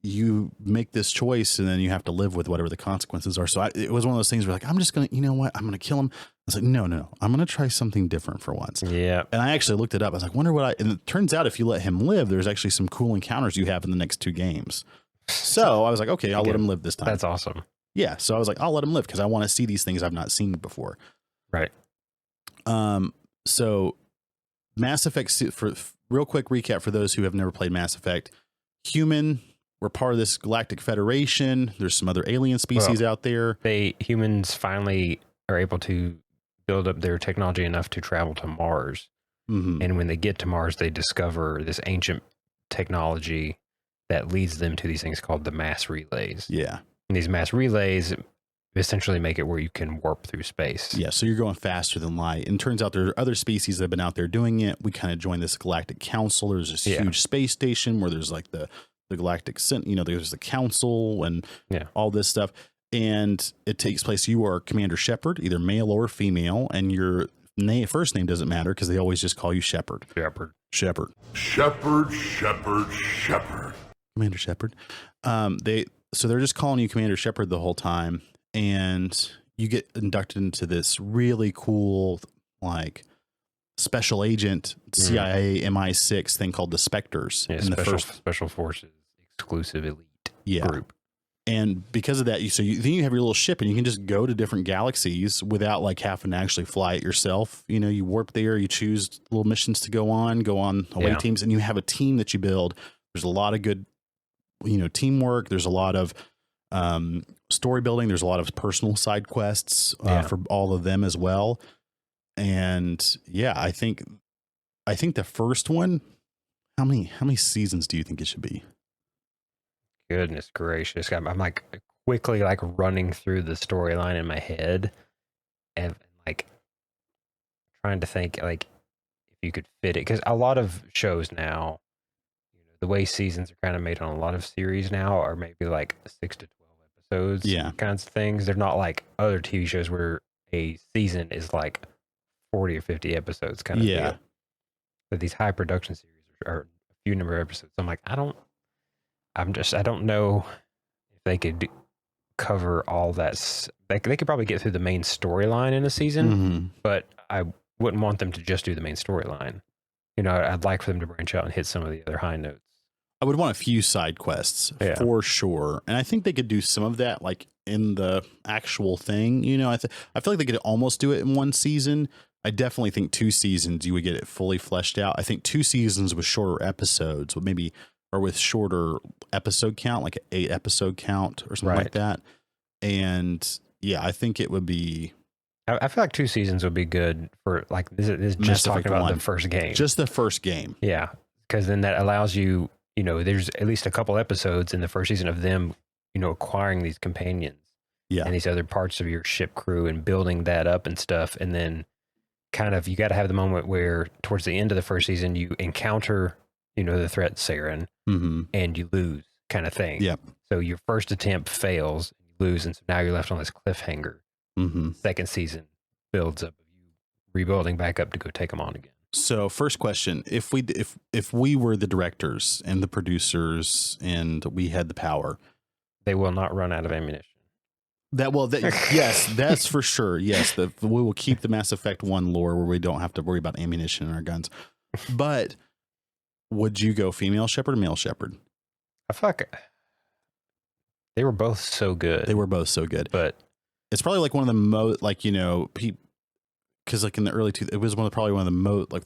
[SPEAKER 2] you make this choice and then you have to live with whatever the consequences are. So it was one of those things where like, I'm just going to, I'm going to kill him. I was like, no, I'm going to try something different for once.
[SPEAKER 1] Yeah.
[SPEAKER 2] And I actually looked it up. I was like, and it turns out if you let him live, there's actually some cool encounters you have in the next 2 games. So I was like, okay, I'll let him live this time.
[SPEAKER 1] That's awesome.
[SPEAKER 2] Yeah. So I was like, I'll let him live because I want to see these things I've not seen before.
[SPEAKER 1] Right.
[SPEAKER 2] So Mass Effect, for real quick recap for those who have never played Mass Effect, we're part of this galactic federation. There's some other alien species out there.
[SPEAKER 1] Humans finally are able to build up their technology enough to travel to Mars. And when they get to Mars, they discover this ancient technology that leads them to these things called the mass relays.
[SPEAKER 2] Yeah.
[SPEAKER 1] And these mass relays essentially make it where you can warp through space.
[SPEAKER 2] Yeah. So you're going faster than light. And it turns out there are other species that have been out there doing it. We kind of joined this galactic council. There's this huge space station where there's like the galactic, there's the council and all this stuff. And it takes place. You are Commander Shepard, either male or female. And your first name doesn't matter because they always just call you Shepard. Shepard. Commander Shepard. So they're just calling you Commander Shepard the whole time. And you get inducted into this really cool, like, special agent CIA MI6 thing called the Spectres.
[SPEAKER 1] Yeah, special forces exclusive elite group.
[SPEAKER 2] And because of that, then you have your little ship and you can just go to different galaxies without like having to actually fly it yourself. You warp there, you choose little missions to go on away teams, and you have a team that you build. There's a lot of good, teamwork. There's a lot of story building. There's a lot of personal side quests for all of them as well. And I think the first one, how many seasons do you think it should be?
[SPEAKER 1] Goodness gracious. I'm like quickly like running through the storyline in my head and like trying to think like if you could fit it. Because a lot of shows now, the way seasons are kind of made on a lot of series now are maybe like 6 to 12 episodes kinds of things. They're not like other TV shows where a season is like 40 or 50 episodes kind of deal. But these high production series are a few number of episodes. So I'm like, I don't know if they could cover all that. They could probably get through the main storyline in a season, but I wouldn't want them to just do the main storyline. I'd like for them to branch out and hit some of the other high notes.
[SPEAKER 2] I would want a few side quests for sure. And I think they could do some of that like in the actual thing. I feel like they could almost do it in one season. I definitely think 2 seasons, you would get it fully fleshed out. I think 2 seasons with shorter episodes with shorter episode count, like an 8 episode count or something like that. And I think it would be.
[SPEAKER 1] I feel like 2 seasons would be good for like this is just talking about the first game.
[SPEAKER 2] Just the first game.
[SPEAKER 1] Yeah. Because then that allows you you know, there's at least a couple episodes in the first season of them, you know, acquiring these companions
[SPEAKER 2] Yeah.
[SPEAKER 1] and these other parts of your ship crew and building that up and stuff. And then kind of, you got to have the moment where towards the end of the first season, you encounter, you know, the threat Saren and you lose kind of thing.
[SPEAKER 2] Yep.
[SPEAKER 1] So your first attempt fails, you lose. And so now you're left on this cliffhanger. Second season builds up, you rebuilding back up to go take them on again.
[SPEAKER 2] So first question, if we were the directors and the producers and we had the power,
[SPEAKER 1] they will not run out of ammunition.
[SPEAKER 2] Yes, that's for sure. Yes, we will keep the Mass Effect 1 lore where we don't have to worry about ammunition in our guns. But would you go female shepherd or male shepherd?
[SPEAKER 1] I feel like they were both so good.
[SPEAKER 2] They were both so good.
[SPEAKER 1] But
[SPEAKER 2] it's probably like one of the most, like, you know, because like in the early it was probably one of the most, like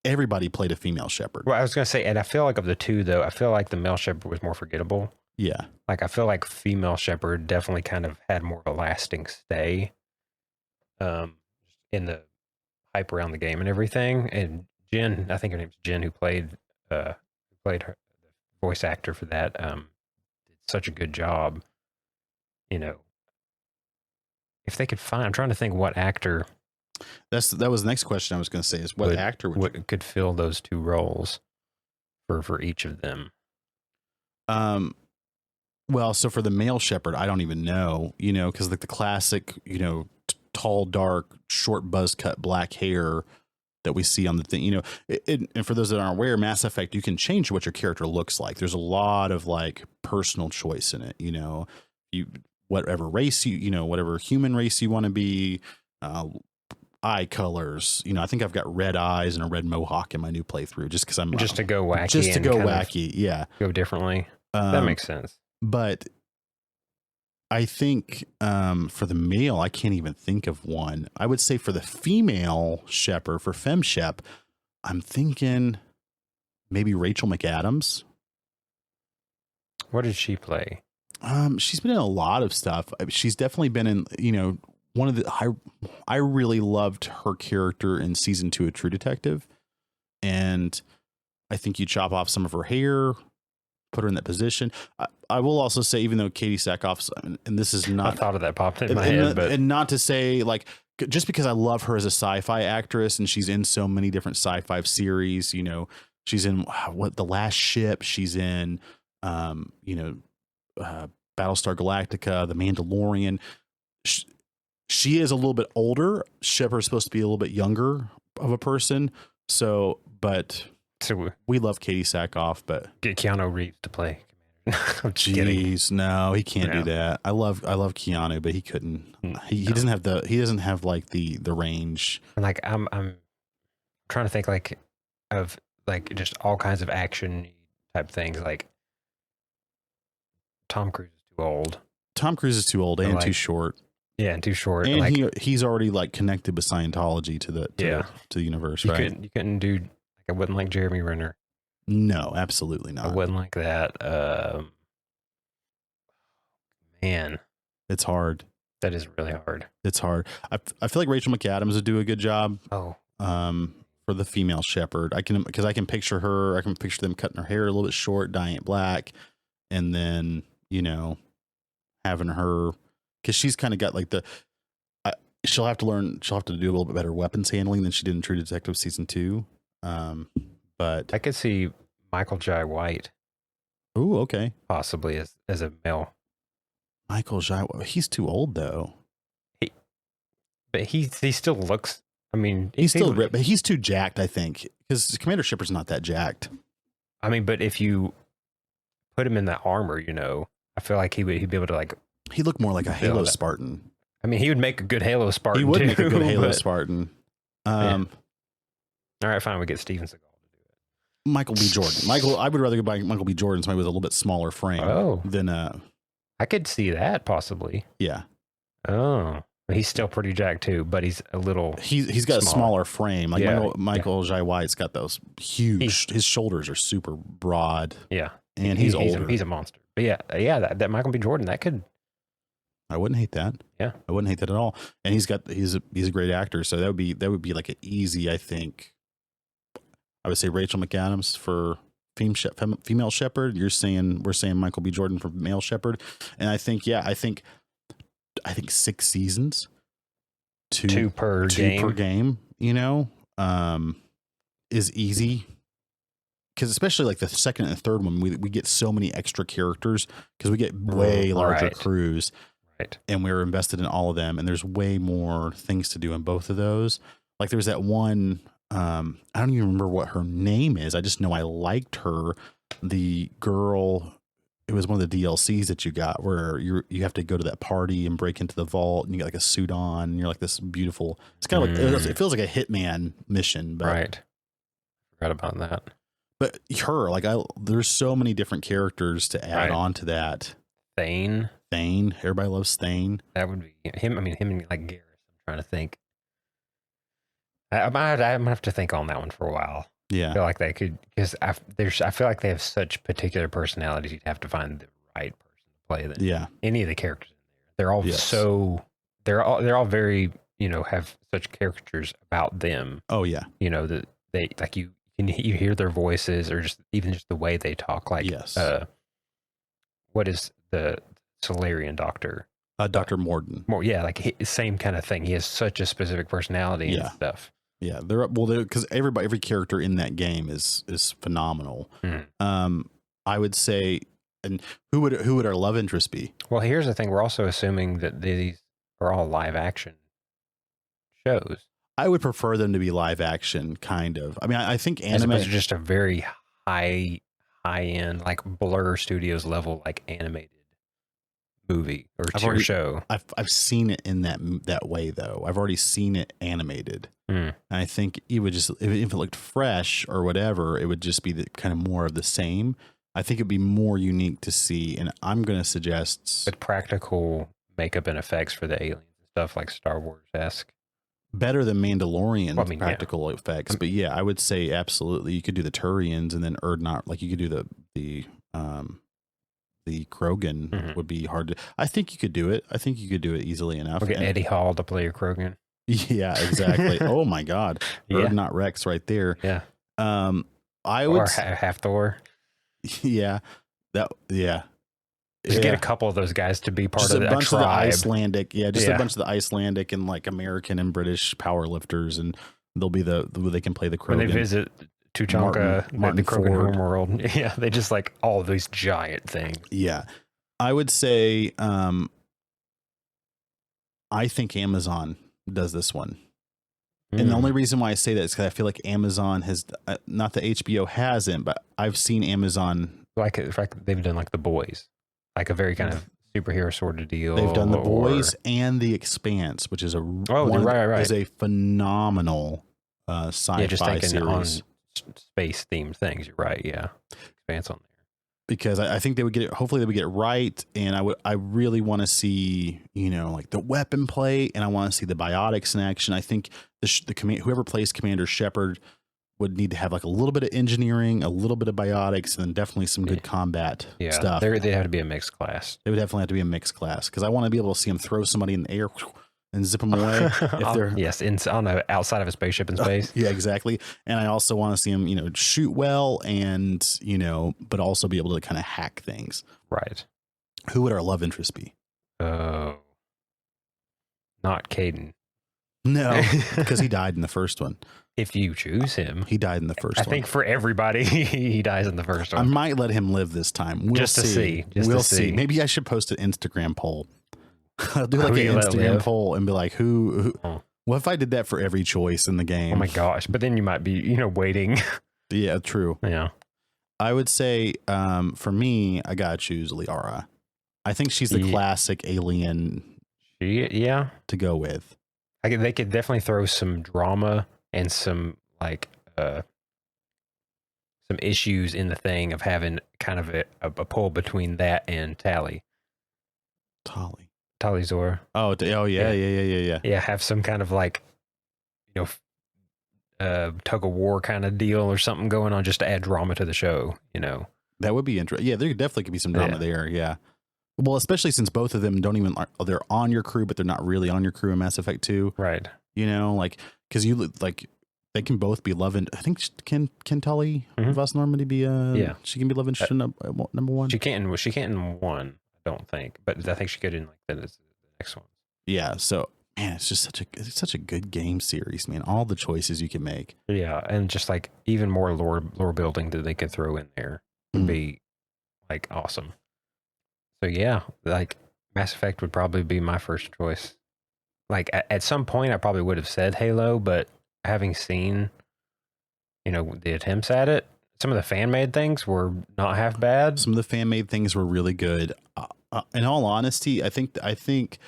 [SPEAKER 2] everybody played a female shepherd.
[SPEAKER 1] Well, I was going to say, and I feel like of the two, though, I feel like the male shepherd was more forgettable.
[SPEAKER 2] Yeah.
[SPEAKER 1] Like, I feel like female shepherd definitely kind of had more of a lasting stay in the hype around the game and everything. And Jen, I think her name's Jen, who played her the voice actor for that, did such a good job. You know, if they could find, I'm trying to think what actor.
[SPEAKER 2] That was the next question I was going to say is what actor
[SPEAKER 1] could fill those two roles for each of them.
[SPEAKER 2] Well, so for the male shepherd, I don't even know, you know, because like the classic, you know, tall, dark, short, buzz cut, black hair that we see on the thing, you know, and for those that aren't aware, Mass Effect, you can change what your character looks like. There's a lot of like personal choice in it, you know, whatever race you know, whatever human race you want to be, eye colors, you know, I think I've got red eyes and a red mohawk in my new playthrough just because I'm
[SPEAKER 1] just to go wacky,
[SPEAKER 2] yeah,
[SPEAKER 1] go differently. That makes sense.
[SPEAKER 2] But I think for the male, I can't even think of one. I would say for the female shepherd, for FemShep, I'm thinking maybe Rachel McAdams.
[SPEAKER 1] What did she play?
[SPEAKER 2] She's been in a lot of stuff. She's definitely been in, you know, one of the, I really loved her character in season 2 of True Detective. And I think you chop off some of her hair, put her in that position. I will also say, even though Katie Sackhoff's, and this is not,
[SPEAKER 1] I thought of that popped in my head, but
[SPEAKER 2] and not to say like, just because I love her as a sci-fi actress and she's in so many different sci-fi series, you know, she's in The Last Ship. She's in, you know, Battlestar Galactica, The Mandalorian. She is a little bit older. Shepard's supposed to be a little bit younger of a person. So we love Katie Sackhoff, but
[SPEAKER 1] get Keanu Reeves to play.
[SPEAKER 2] Jeez, no, he can't do that. I love Keanu, but he couldn't. He doesn't have like the range.
[SPEAKER 1] And like I'm trying to think like of like just all kinds of action type things. Like Tom Cruise is too old.
[SPEAKER 2] Tom Cruise is too old and too short.
[SPEAKER 1] Yeah, and too short.
[SPEAKER 2] And
[SPEAKER 1] like,
[SPEAKER 2] he's already like connected with Scientology to the universe, right?
[SPEAKER 1] You couldn't do. Like, I wouldn't like Jeremy Renner.
[SPEAKER 2] No, absolutely not.
[SPEAKER 1] I wouldn't like that. Man,
[SPEAKER 2] it's hard.
[SPEAKER 1] That is really hard.
[SPEAKER 2] It's hard. I feel like Rachel McAdams would do a good job.
[SPEAKER 1] Oh,
[SPEAKER 2] for the female shepherd, I can picture her. I can picture them cutting her hair a little bit short, dyeing it black, and then, you know, having her, because she's kind of got like she'll have to do a little bit better weapons handling than she did in True Detective season 2. But
[SPEAKER 1] I could see Michael Jai White.
[SPEAKER 2] Ooh, okay.
[SPEAKER 1] Possibly as a male.
[SPEAKER 2] Michael Jai, he's too old though.
[SPEAKER 1] But he still looks. I mean,
[SPEAKER 2] he's still ripped, but he's too jacked, I think, because Commander Shepard's not that jacked.
[SPEAKER 1] I mean, but if you put him in that armor, you know, I feel like he'd be able to like.
[SPEAKER 2] He looked more like a Halo Spartan.
[SPEAKER 1] I mean, he would make a good Halo Spartan.
[SPEAKER 2] He would
[SPEAKER 1] too,
[SPEAKER 2] make a good Halo Spartan.
[SPEAKER 1] Yeah. All right, fine. We get Steven Seagal to do it.
[SPEAKER 2] Michael B. Jordan. I would rather go by Michael B. Jordan, somebody with a little bit smaller frame than
[SPEAKER 1] I could see that possibly.
[SPEAKER 2] Yeah.
[SPEAKER 1] Oh, he's still pretty jacked too, but he's a little.
[SPEAKER 2] He's got a smaller frame. Like Michael Jai White's got those huge. His shoulders are super broad.
[SPEAKER 1] Yeah,
[SPEAKER 2] and he's older.
[SPEAKER 1] He's a monster. But yeah. That Michael B. Jordan, that could.
[SPEAKER 2] I wouldn't hate that.
[SPEAKER 1] Yeah,
[SPEAKER 2] I wouldn't hate that at all. And he's a great actor, so that would be like an easy. I think I would say Rachel McAdams for female Shepard. We're saying Michael B. Jordan for male Shepard, and I think 6 seasons, two per game. You know, is easy. Because especially like the second and third one, we get so many extra characters because we get way larger crews,
[SPEAKER 1] right?
[SPEAKER 2] And we're invested in all of them, and there's way more things to do in both of those. Like there's that one, I don't even remember what her name is. I just know I liked her. The girl, it was one of the DLCs that you got where you have to go to that party and break into the vault, and you get like a suit on, and you're like this beautiful. It's kind of like it feels like a Hitman mission, but
[SPEAKER 1] right. Forgot about that.
[SPEAKER 2] But her, like there's so many different characters to add on to that.
[SPEAKER 1] Thane,
[SPEAKER 2] everybody loves Thane.
[SPEAKER 1] That would be him. I mean, him and like Garrus. I'm trying to think. I might have to think on that one for a while.
[SPEAKER 2] Yeah,
[SPEAKER 1] I feel like they could because I feel like they have such particular personalities. You'd have to find the right person to play them.
[SPEAKER 2] Yeah,
[SPEAKER 1] any of the characters in there, they're all they're all very have such characters about them.
[SPEAKER 2] Oh yeah,
[SPEAKER 1] that they like you hear their voices or just the way they talk. Like what is the Solarian doctor?
[SPEAKER 2] Dr. Morden.
[SPEAKER 1] Yeah, like same kind of thing. He has such a specific personality and stuff.
[SPEAKER 2] Yeah, they're because every character in that game is phenomenal. I would say, and who would our love interest be?
[SPEAKER 1] Well, here's the thing: we're also assuming that these are all live action shows.
[SPEAKER 2] I would prefer them to be live action, kind of. I mean, I think anime
[SPEAKER 1] is just a very high end, like Blur Studios level, like animated movie or show.
[SPEAKER 2] I've seen it in that way though. I've already seen it animated. And I think it would just, if it looked fresh or whatever, it would just be the kind of more of the same. I think it'd be more unique to see. And I'm going to suggest
[SPEAKER 1] with practical makeup and effects for the aliens and stuff, like Star Wars-esque.
[SPEAKER 2] Better than Mandalorian practical effects. But yeah, I would say absolutely. You could do the Turians and then Erdnot, like you could do the Krogan would be hard to. I think you could do it. I think you could do it easily enough.
[SPEAKER 1] We'll get Eddie Hall to play your Krogan.
[SPEAKER 2] Yeah, exactly. Oh my God, Erdnot Rex right there.
[SPEAKER 1] Yeah.
[SPEAKER 2] I would
[SPEAKER 1] half Thor.
[SPEAKER 2] Yeah,
[SPEAKER 1] Just get a couple of those guys to be part
[SPEAKER 2] just
[SPEAKER 1] of
[SPEAKER 2] a bunch
[SPEAKER 1] tribe.
[SPEAKER 2] of the Icelandic. Yeah, just a bunch of the Icelandic and like American and British power lifters, and they'll be they can play the Krogan.
[SPEAKER 1] When they visit Tuchanka,
[SPEAKER 2] Martin
[SPEAKER 1] the Krogan
[SPEAKER 2] Ford.
[SPEAKER 1] homeworld. Yeah, they just like all of these giant things.
[SPEAKER 2] Yeah, I would say I think Amazon does this one. And the only reason why I say that is because I feel like Amazon has, not that HBO hasn't, but I've seen Amazon.
[SPEAKER 1] Like they've done like The Boys, like a very kind of superhero sort of deal.
[SPEAKER 2] They've done The Boys and The Expanse, which is
[SPEAKER 1] right.
[SPEAKER 2] is a phenomenal sci-fi
[SPEAKER 1] just thinking
[SPEAKER 2] series.
[SPEAKER 1] on space themed things. You're right. Yeah, Expanse on there.
[SPEAKER 2] Because I think they would get it. Hopefully they would get it right. And I really want to see, like the weapon play, and I want to see the biotics in action. I think whoever plays Commander Shepard would need to have like a little bit of engineering, a little bit of biotics, and then definitely some good combat stuff.
[SPEAKER 1] They'd have to be a mixed class.
[SPEAKER 2] They would definitely have to be a mixed class because I want to be able to see them throw somebody in the air and zip them away. If they're
[SPEAKER 1] on the outside of a spaceship in space.
[SPEAKER 2] Yeah, exactly. And I also want to see them, shoot well and, but also be able to kind of hack things.
[SPEAKER 1] Right.
[SPEAKER 2] Who would our love interest be?
[SPEAKER 1] Oh, not Caden.
[SPEAKER 2] No, because he died in the first one.
[SPEAKER 1] If you choose him,
[SPEAKER 2] he died in the first one.
[SPEAKER 1] I think for everybody, he dies in the first one.
[SPEAKER 2] I might let him live this time. We'll see. We'll see. Maybe I should post an Instagram poll. I'll do like an Instagram poll and be like, who what if I did that for every choice in the game?
[SPEAKER 1] Oh my gosh. But then you might be, waiting.
[SPEAKER 2] Yeah, true.
[SPEAKER 1] Yeah.
[SPEAKER 2] I would say, for me, I gotta choose Liara. I think she's the classic alien to go with.
[SPEAKER 1] They could definitely throw some drama and some like some issues in the thing of having kind of a pull between that and Tali Zor.
[SPEAKER 2] Oh yeah.
[SPEAKER 1] Yeah, have some kind of like tug of war kind of deal or something going on just to add drama to the show.
[SPEAKER 2] That would be interesting. Yeah, there definitely could be some drama there. Yeah. Well, especially since both of them don't even, they're on your crew, but they're not really on your crew in Mass Effect 2.
[SPEAKER 1] Right.
[SPEAKER 2] Because they can both be love and I think can Tully Voss Normandy be she can be love interest in number one.
[SPEAKER 1] She can't in one, I don't think, but I think she could in like the next one.
[SPEAKER 2] Yeah, so man, it's just such a good game series, man. All the choices you can make.
[SPEAKER 1] Yeah, and just like even more lore building that they could throw in there would be like awesome. So yeah, like Mass Effect would probably be my first choice. Like at some point I probably would have said Halo, but having seen, the attempts at it, some of the fan made things were not half bad.
[SPEAKER 2] Some of the fan made things were really good. In all honesty, I think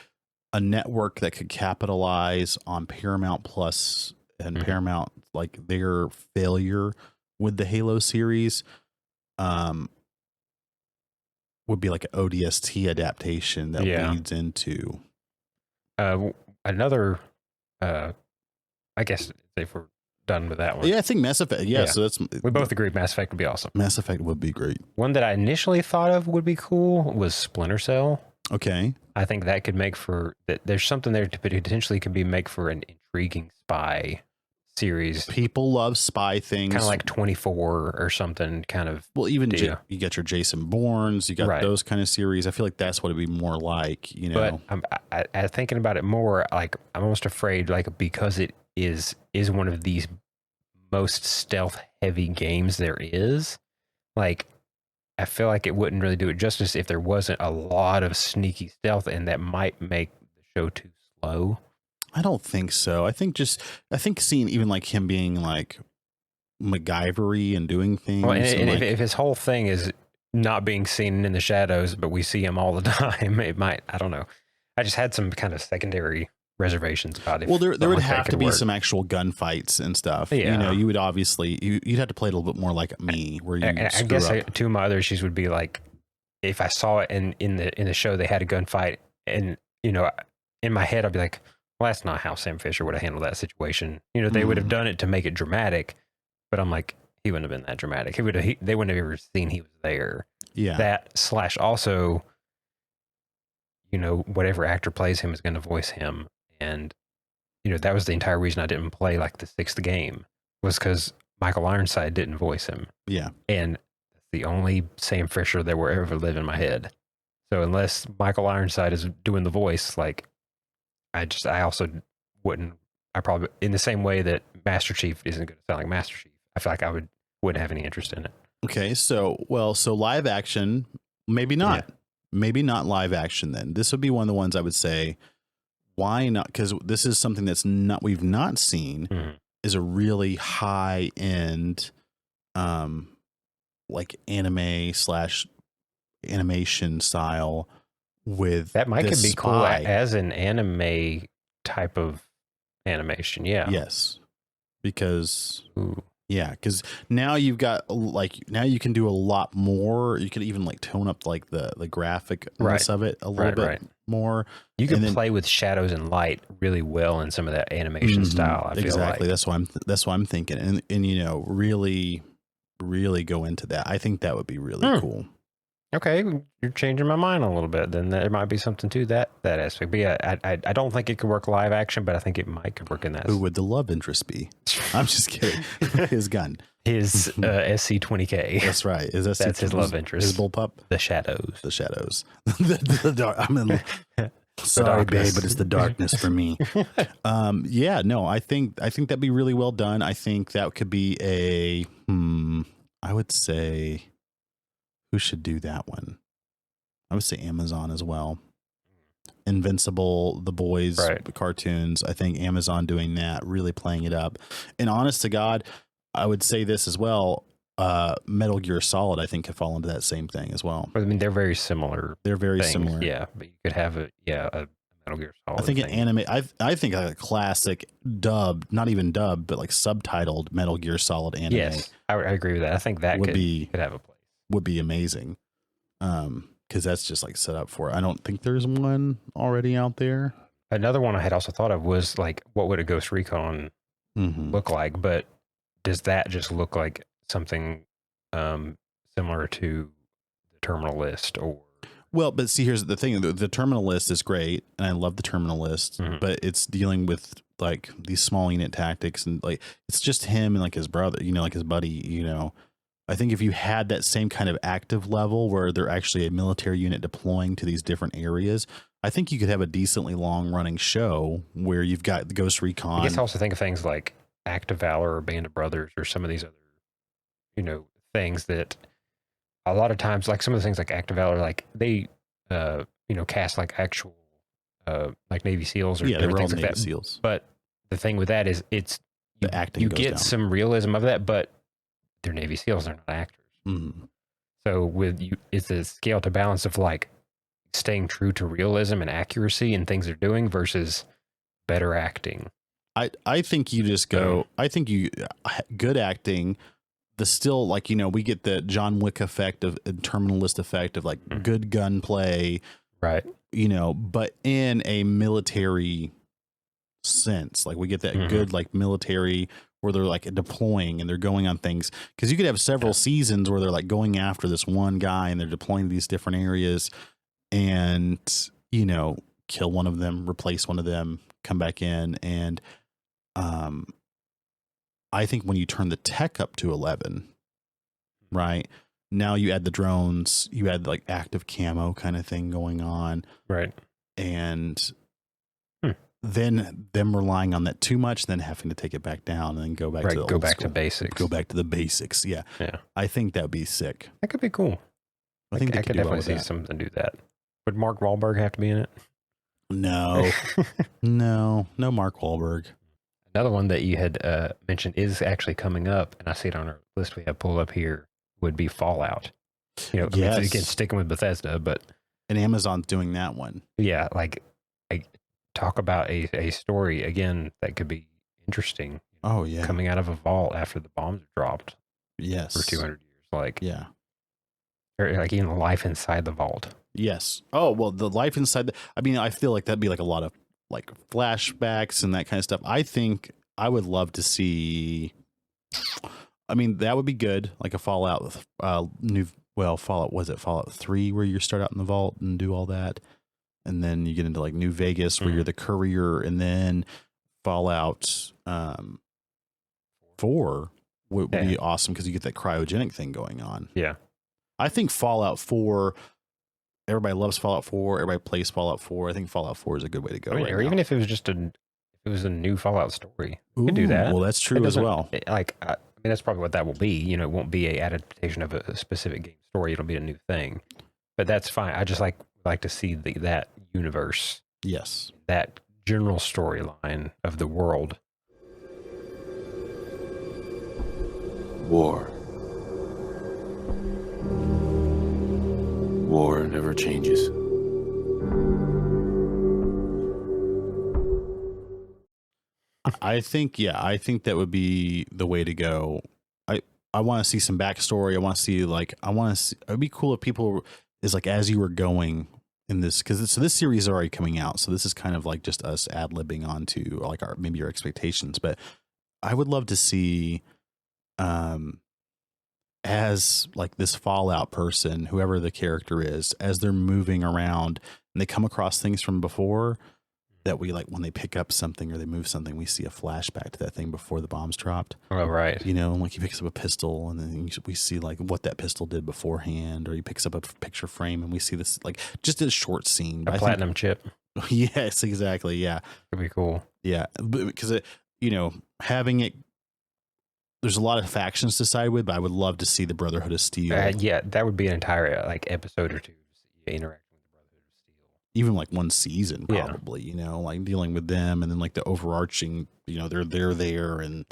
[SPEAKER 2] a network that could capitalize on Paramount Plus and Paramount, like their failure with the Halo series, would be like an ODST adaptation that leads into
[SPEAKER 1] another. I guess if we're done with that one,
[SPEAKER 2] yeah, I think Mass Effect. Yeah, so that's
[SPEAKER 1] we both agree Mass Effect would be awesome.
[SPEAKER 2] Mass Effect would be great.
[SPEAKER 1] One that I initially thought of would be cool was Splinter Cell.
[SPEAKER 2] Okay,
[SPEAKER 1] I think that could make for that. There's something there to potentially could be make for an intriguing spy series.
[SPEAKER 2] People love spy things,
[SPEAKER 1] kind of like 24 or something. Kind of.
[SPEAKER 2] Well, even you got your Jason Bournes, you got those kind of series. I feel like that's what it'd be more like,
[SPEAKER 1] But I'm thinking about it more. Like I'm almost afraid, like because it is one of these most stealth heavy games there is. Like I feel like it wouldn't really do it justice if there wasn't a lot of sneaky stealth, and that might make the show too slow.
[SPEAKER 2] I don't think so. I think seeing even like him being like MacGyver-y and doing things.
[SPEAKER 1] Well, and if his whole thing is not being seen in the shadows, but we see him all the time, it might. I don't know. I just had some kind of secondary reservations about it.
[SPEAKER 2] Well, there would have to be some actual gunfights and stuff.
[SPEAKER 1] Yeah.
[SPEAKER 2] You would obviously you'd have to play it a little bit more like me, where you.
[SPEAKER 1] I guess two of my other issues would be like if I saw it in the show they had a gunfight, and in my head I'd be like, well, that's not how Sam Fisher would have handled that situation. They would have done it to make it dramatic, but I'm like, he wouldn't have been that dramatic. They wouldn't have ever seen he was there.
[SPEAKER 2] Yeah.
[SPEAKER 1] That / also, whatever actor plays him is going to voice him. And, that was the entire reason I didn't play like the 6th game, was because Michael Ironside didn't voice him.
[SPEAKER 2] Yeah.
[SPEAKER 1] And that's the only Sam Fisher that will ever live in my head. So unless Michael Ironside is doing the voice, like, I also wouldn't. I probably, in the same way that Master Chief isn't going to sound like Master Chief, I feel like I wouldn't have any interest in it.
[SPEAKER 2] Okay, so live action, maybe not.
[SPEAKER 1] Yeah.
[SPEAKER 2] Maybe not live action then. This would be one of the ones I would say, why not? Because this is something we've not seen, is a really high end, like anime / animation style with
[SPEAKER 1] that might could be
[SPEAKER 2] spy.
[SPEAKER 1] cool as an anime type of animation. Yeah.
[SPEAKER 2] Yes. Because now you've got now you can do a lot more. You could even like tone up like the graphicness of it a little bit more.
[SPEAKER 1] You can play with shadows and light really well in some of that animation style. I feel
[SPEAKER 2] exactly.
[SPEAKER 1] like.
[SPEAKER 2] That's what I'm thinking. And really, really go into that. I think that would be really cool.
[SPEAKER 1] Okay, you're changing my mind a little bit. Then there might be something to that aspect. But yeah, I don't think it could work live action, but I think it could work in that.
[SPEAKER 2] Who would the love interest be? I'm just kidding. His gun.
[SPEAKER 1] His SC-20K.
[SPEAKER 2] That's right.
[SPEAKER 1] That's his love interest.
[SPEAKER 2] His bullpup.
[SPEAKER 1] The shadows.
[SPEAKER 2] the dark. I'm in. Sorry, babe, but it's the darkness for me. I think that'd be really well done. I think that could be I would say, who should do that one? I would say Amazon as well. Invincible, The Boys, the cartoons. I think Amazon doing that, really playing it up. And honest to God, I would say this as well. Metal Gear Solid, I think, could fall into that same thing as well.
[SPEAKER 1] I mean, they're very similar.
[SPEAKER 2] They're very similar.
[SPEAKER 1] Yeah, but you could have a Metal Gear Solid.
[SPEAKER 2] I think an anime. I think like a classic dubbed, not even dubbed, but like subtitled Metal Gear Solid anime.
[SPEAKER 1] Yes, I agree with that. I think that could have a place.
[SPEAKER 2] Would be amazing. Because that's just like set up for it. I don't think there's one already out there.
[SPEAKER 1] Another one I had also thought of was like, what would a Ghost Recon look like? But does that just look like something similar to the Terminal List? Or
[SPEAKER 2] well, but see, here's the thing: the Terminal List is great, and I love the Terminal List, but it's dealing with like these small unit tactics, and like it's just him and like his brother, like his buddy, I think if you had that same kind of active level where they're actually a military unit deploying to these different areas, I think you could have a decently long running show where you've got the Ghost Recon.
[SPEAKER 1] I guess I also think of things like Act of Valor or Band of Brothers or some of these other, things that a lot of times, like some of the things like Act of Valor, like they, cast like actual, like Navy SEALs or
[SPEAKER 2] they were all
[SPEAKER 1] things like
[SPEAKER 2] Navy
[SPEAKER 1] that.
[SPEAKER 2] SEAls.
[SPEAKER 1] But the thing with that is
[SPEAKER 2] The acting
[SPEAKER 1] you
[SPEAKER 2] goes
[SPEAKER 1] get
[SPEAKER 2] down.
[SPEAKER 1] some realism of that, but they're Navy SEAls, they're not actors.
[SPEAKER 2] Mm-hmm.
[SPEAKER 1] So with you, it's a scale to balance of like staying true to realism and accuracy in things they're doing versus better acting.
[SPEAKER 2] I think you just go, good acting, the still like, we get the John Wick effect of terminalist effect of like good gunplay,
[SPEAKER 1] right?
[SPEAKER 2] But in a military sense, like we get that good like military where they're like deploying and they're going on things, because you could have several seasons where they're like going after this one guy and they're deploying to these different areas and kill one of them, replace one of them, come back in. And I think when you turn the tech up to 11, right now you add the drones, you add like active camo kind of thing going on,
[SPEAKER 1] right?
[SPEAKER 2] And then them relying on that too much, then having to take it back down and then go back to
[SPEAKER 1] basics.
[SPEAKER 2] Go back to the basics. Yeah. I think that'd be sick.
[SPEAKER 1] That could be cool.
[SPEAKER 2] I think
[SPEAKER 1] I could definitely see something do that. Would Mark Wahlberg have to be in it?
[SPEAKER 2] No, no Mark Wahlberg.
[SPEAKER 1] Another one that you had mentioned is actually coming up, and I see it on our list we have pulled up here, would be Fallout. Yes. Again, sticking with Bethesda, but...
[SPEAKER 2] And Amazon's doing that one.
[SPEAKER 1] Yeah, like, talk about a story, again, that could be interesting.
[SPEAKER 2] Oh, yeah.
[SPEAKER 1] Coming out of a vault after the bombs are dropped.
[SPEAKER 2] Yes.
[SPEAKER 1] For 200 years. Like,
[SPEAKER 2] yeah.
[SPEAKER 1] Or like even life inside the vault.
[SPEAKER 2] Yes. Oh, well, the life inside I feel like that'd be like a lot of like flashbacks and that kind of stuff. I think I would love to see, that would be good. Like a Fallout, Fallout, was it Fallout 3 where you start out in the vault and do all that? And then you get into like New Vegas where you're the courier, and then Fallout 4 would be awesome because you get that cryogenic thing going on.
[SPEAKER 1] Yeah.
[SPEAKER 2] I think Fallout 4, everybody loves Fallout 4. Everybody plays Fallout 4. I think Fallout 4 is a good way to go.
[SPEAKER 1] Or even if it was just a new Fallout story, you could do that.
[SPEAKER 2] Well, that's true as well.
[SPEAKER 1] That's probably what that will be. It won't be a adaptation of a specific game story. It'll be a new thing, but that's fine. I just like to see that universe.
[SPEAKER 2] Yes.
[SPEAKER 1] That general storyline of the world.
[SPEAKER 4] War. War never changes.
[SPEAKER 2] I think that would be the way to go. I want to see some backstory. I want to see it'd be cool if people is like, as you were going in this, because this series is already coming out. So this is kind of like just us ad-libbing onto like maybe our expectations, but I would love to see, as like this Fallout person, whoever the character is, as they're moving around and they come across things from before that we like, when they pick up something or they move something, we see a flashback to that thing before the bombs dropped.
[SPEAKER 1] Oh, right.
[SPEAKER 2] Like he picks up a pistol and then we see like what that pistol did beforehand, or he picks up a picture frame and we see this like just a short scene.
[SPEAKER 1] A platinum chip.
[SPEAKER 2] Yes, exactly. Yeah.
[SPEAKER 1] It'd be cool.
[SPEAKER 2] Yeah. Because having it, there's a lot of factions to side with, but I would love to see the Brotherhood of Steel.
[SPEAKER 1] Yeah, that would be an entire episode or two interacting with the Brotherhood of Steel.
[SPEAKER 2] Even like one season, probably. Like dealing with them, and then like the overarching. They're there, and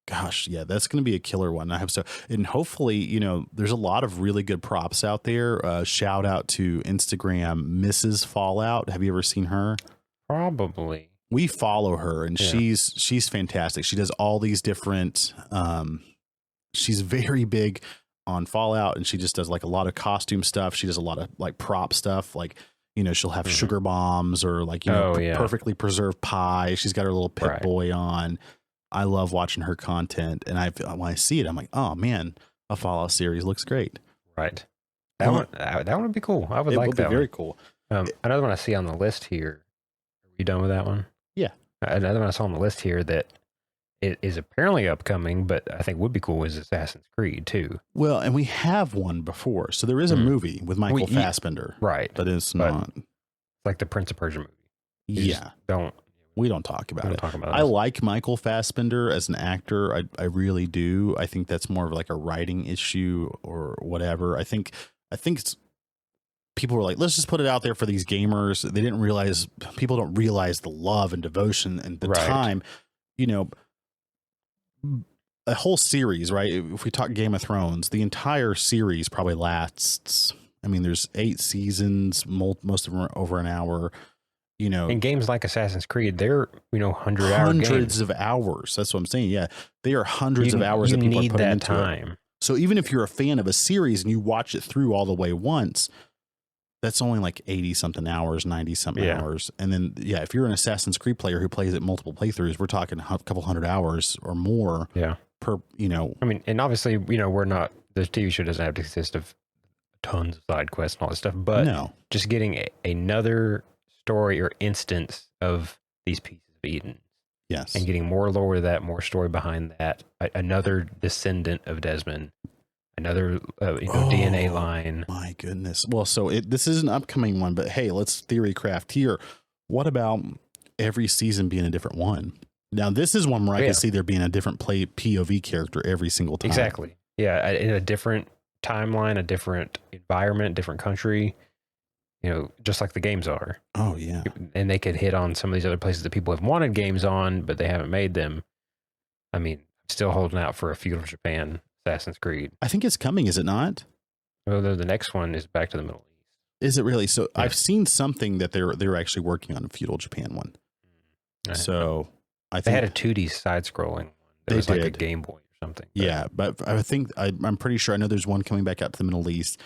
[SPEAKER 2] gosh, yeah, that's going to be a killer one. I hope so, and hopefully, there's a lot of really good props out there. Shout out to Instagram, Mrs. Fallout. Have you ever seen her?
[SPEAKER 1] Probably.
[SPEAKER 2] We follow her, and she's fantastic. She does all these different, she's very big on Fallout, and she just does like a lot of costume stuff. She does a lot of like prop stuff. Like, she'll have sugar bombs or like, perfectly preserved pie. She's got her little Pip Boy on. I love watching her content. And when I see it, I'm like, oh man, a Fallout series looks great.
[SPEAKER 1] Right. That one would be cool. I would like that.
[SPEAKER 2] Very cool.
[SPEAKER 1] Another one I see on the list here. Are you done with that one?
[SPEAKER 2] Yeah.
[SPEAKER 1] Another one I saw on the list here that it is apparently upcoming, but I think would be cool is Assassin's Creed too.
[SPEAKER 2] Well, and we have one before. So there is a movie with Michael Fassbender.
[SPEAKER 1] Right.
[SPEAKER 2] But it's not.
[SPEAKER 1] Like the Prince of Persia movie.
[SPEAKER 2] Yeah. We don't talk about it. I like Michael Fassbender as an actor. I really do. I think that's more of like a writing issue or whatever. I think it's, people were like, let's just put it out there for these gamers. They didn't realize, people don't realize the love and devotion and the time, you know, a whole series, right? If we talk Game of Thrones, the entire series probably lasts, I mean, there's 8 seasons, most of them are over an hour, you know.
[SPEAKER 1] And games like Assassin's Creed, they're, you know, hundreds
[SPEAKER 2] of hours. That's what I'm saying. Yeah. They are hundreds of hours that people are putting into time. So even if you're a fan of a series and you watch it through all the way once, that's only like 80 something hours, 90 something hours. And then, if you're an Assassin's Creed player who plays it multiple playthroughs, we're talking a couple hundred hours or more per, you know.
[SPEAKER 1] I mean, and obviously, you know, the TV show doesn't have to consist of tons of side quests and all this stuff, but just getting another story or instance of these pieces of Eden.
[SPEAKER 2] Yes.
[SPEAKER 1] And getting more lore to that, more story behind that, another descendant of Desmond. Another DNA line.
[SPEAKER 2] My goodness. Well, so this is an upcoming one, but hey, let's theory craft here. What about every season being a different one? Now, this is one where I can see there being a different POV character every single time.
[SPEAKER 1] Exactly. Yeah, in a different timeline, a different environment, different country, you know, just like the games are.
[SPEAKER 2] Oh, yeah.
[SPEAKER 1] And they could hit on some of these other places that people have wanted games on, but they haven't made them. I mean, still holding out for a feudal Japan Assassin's Creed.
[SPEAKER 2] I think it's coming, is it not?
[SPEAKER 1] Well, the next one is back to the Middle East.
[SPEAKER 2] Is it really? So I've seen something that they're actually working on a feudal Japan one. So I think
[SPEAKER 1] they had a 2D side scrolling one. That was like a Game Boy or something.
[SPEAKER 2] Yeah, but I think I'm pretty sure I know there's one coming back out to the Middle East.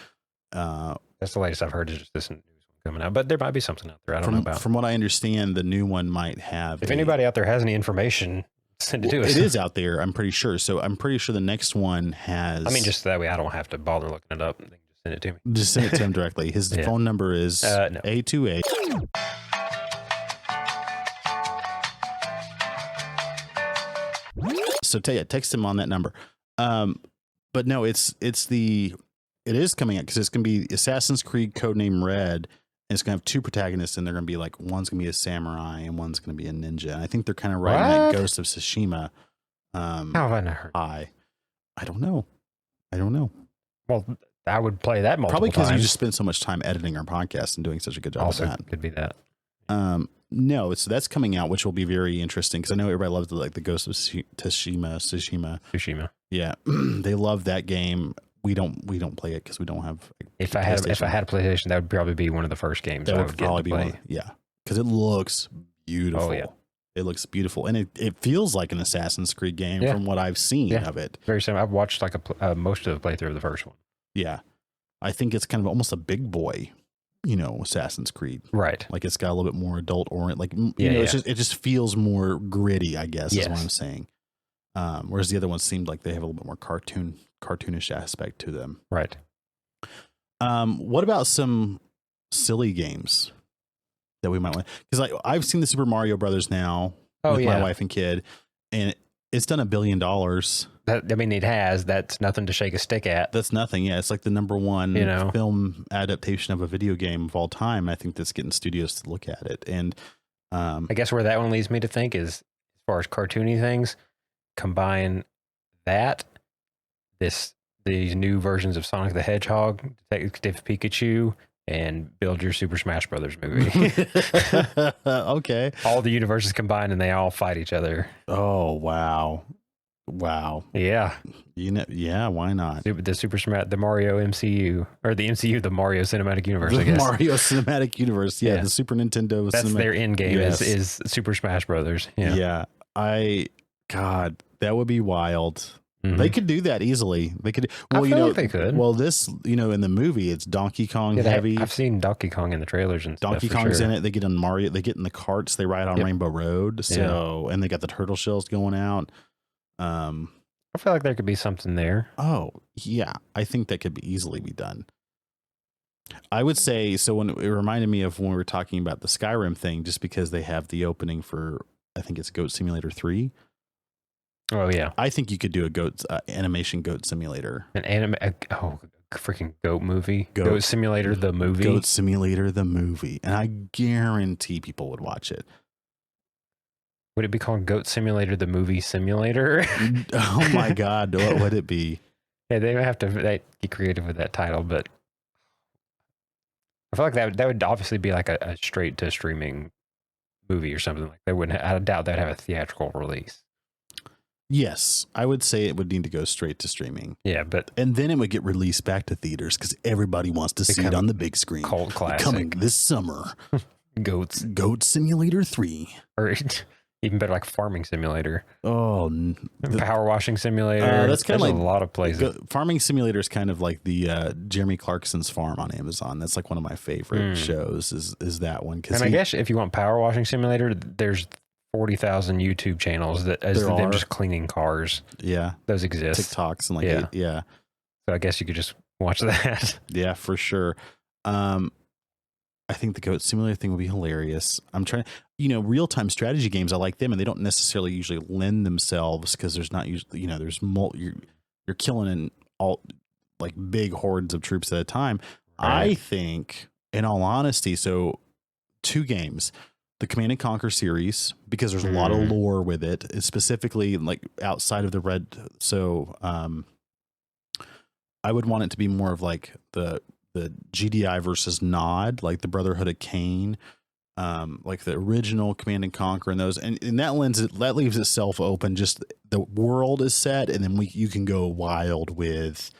[SPEAKER 1] That's the latest I've heard is just this news one coming out, but there might be something out there I don't know about.
[SPEAKER 2] From what I understand, the new one might have.
[SPEAKER 1] If anybody out there has any information, send it to us.
[SPEAKER 2] It is out there, I'm pretty sure. So I'm pretty sure the next one has.
[SPEAKER 1] I mean, just that way I don't have to bother looking it up. They can just send it to me.
[SPEAKER 2] Just send it to him directly. His phone number is A28. So text him on that number. But no, it is coming out because it's going to be Assassin's Creed Codename Red. And it's going to have 2 protagonists, and they're going to be like, one's going to be a samurai and one's going to be a ninja. And I think they're kind of riding that Ghost of Tsushima.
[SPEAKER 1] How have I not heard?
[SPEAKER 2] I don't know.
[SPEAKER 1] Well, I would play that multiple
[SPEAKER 2] Probably because
[SPEAKER 1] times.
[SPEAKER 2] you just spend so much time editing our podcast and doing such a good job
[SPEAKER 1] also,
[SPEAKER 2] of that.
[SPEAKER 1] Could be that.
[SPEAKER 2] No, so that's coming out, which will be very interesting because I know everybody loves the Ghost of Tsushima. Yeah, they love that game. We don't play it because we don't have.
[SPEAKER 1] If I had a PlayStation, that would probably be one of the first games
[SPEAKER 2] that
[SPEAKER 1] I
[SPEAKER 2] would
[SPEAKER 1] would
[SPEAKER 2] probably
[SPEAKER 1] get to
[SPEAKER 2] be
[SPEAKER 1] play.
[SPEAKER 2] one. Because it looks beautiful.
[SPEAKER 1] Oh, yeah.
[SPEAKER 2] It looks beautiful, and it feels like an Assassin's Creed game from what I've seen of it.
[SPEAKER 1] Very similar. I've watched like most of the playthrough of the first one.
[SPEAKER 2] Yeah, I think it's kind of almost a big boy, you know, Assassin's Creed.
[SPEAKER 1] Right.
[SPEAKER 2] Like it's got a little bit more adult orient. Like it just feels more gritty, I guess, is what I'm saying. Whereas the other ones seemed like they have a little bit more cartoonish aspect to them.
[SPEAKER 1] Right.
[SPEAKER 2] What about some silly games that we might want? Because I've seen the Super Mario Brothers now with my wife and kid, and it's done $1 billion.
[SPEAKER 1] It has. That's nothing to shake a stick at.
[SPEAKER 2] That's nothing. Yeah, it's like the number one film adaptation of a video game of all time. I think that's getting studios to look at it. And
[SPEAKER 1] I guess where that one leads me to think is, as far as cartoony things, combine these new versions of Sonic the Hedgehog, Detective Pikachu, and build your Super Smash Brothers movie.
[SPEAKER 2] Okay.
[SPEAKER 1] All the universes combined and they all fight each other.
[SPEAKER 2] Oh, wow.
[SPEAKER 1] Yeah.
[SPEAKER 2] Why not?
[SPEAKER 1] The Mario MCU, or the MCU, the Mario Cinematic Universe, I guess.
[SPEAKER 2] Mario Cinematic Universe. Yeah. The Super Nintendo.
[SPEAKER 1] That's their end game is Super Smash Brothers. Yeah.
[SPEAKER 2] God, that would be wild. Mm-hmm. They could do that easily. They could. Well,
[SPEAKER 1] I feel like they could.
[SPEAKER 2] Well, this, in the movie, it's Donkey Kong heavy.
[SPEAKER 1] I've seen Donkey Kong in the trailers and
[SPEAKER 2] Donkey
[SPEAKER 1] stuff.
[SPEAKER 2] Kong's in it. They get on Mario. They get in the carts. They ride on Rainbow Road. So, and they got the turtle shells going out.
[SPEAKER 1] I feel like there could be something there.
[SPEAKER 2] Oh yeah, I think that could easily be done. I would say so. When it reminded me of when we were talking about the Skyrim thing, just because they have the opening for I think it's Goat Simulator 3.
[SPEAKER 1] Oh yeah,
[SPEAKER 2] I think you could do a goat animation goat simulator.
[SPEAKER 1] Freaking goat movie.
[SPEAKER 2] Goat.
[SPEAKER 1] Goat Simulator the movie.
[SPEAKER 2] Goat Simulator the movie, and I guarantee people would watch it.
[SPEAKER 1] Would it be called Goat Simulator the movie simulator?
[SPEAKER 2] Oh my God, what would it be?
[SPEAKER 1] Yeah, they would have to get creative with that title, but I feel like that would obviously be like a straight to streaming movie or something. Like they wouldn't. I doubt they'd have a theatrical release.
[SPEAKER 2] Yes, I would say it would need to go straight to streaming.
[SPEAKER 1] Yeah, but
[SPEAKER 2] and then it would get released back to theaters because everybody wants to see it on the big screen.
[SPEAKER 1] Cult classic
[SPEAKER 2] coming this summer. Goat Simulator 3,
[SPEAKER 1] or even better, like Farming Simulator.
[SPEAKER 2] Oh,
[SPEAKER 1] Power Washing Simulator.
[SPEAKER 2] That's kind of like
[SPEAKER 1] a lot of places.
[SPEAKER 2] Farming Simulator is kind of like the Jeremy Clarkson's Farm on Amazon. That's like one of my favorite shows. Is that one?
[SPEAKER 1] And I guess if you want Power Washing Simulator, there's 40,000 YouTube channels that them just cleaning cars.
[SPEAKER 2] Yeah,
[SPEAKER 1] those exist.
[SPEAKER 2] TikToks and like yeah.
[SPEAKER 1] So I guess you could just watch that.
[SPEAKER 2] Yeah, for sure. I think the Goat Simulator thing would be hilarious. I'm trying, real-time strategy games. I like them, and they don't necessarily usually lend themselves because there's not usually, there's you're killing in all like big hordes of troops at a time. Right. I think, in all honesty, so 2 games, the Command and Conquer series, because there's a lot of lore with it, specifically like outside of the red. So, I would want it to be more of like the GDI versus Nod, like the Brotherhood of Cain, like the original Command and Conquer, and those, and that leaves itself open. Just the world is set, and then you can go wild with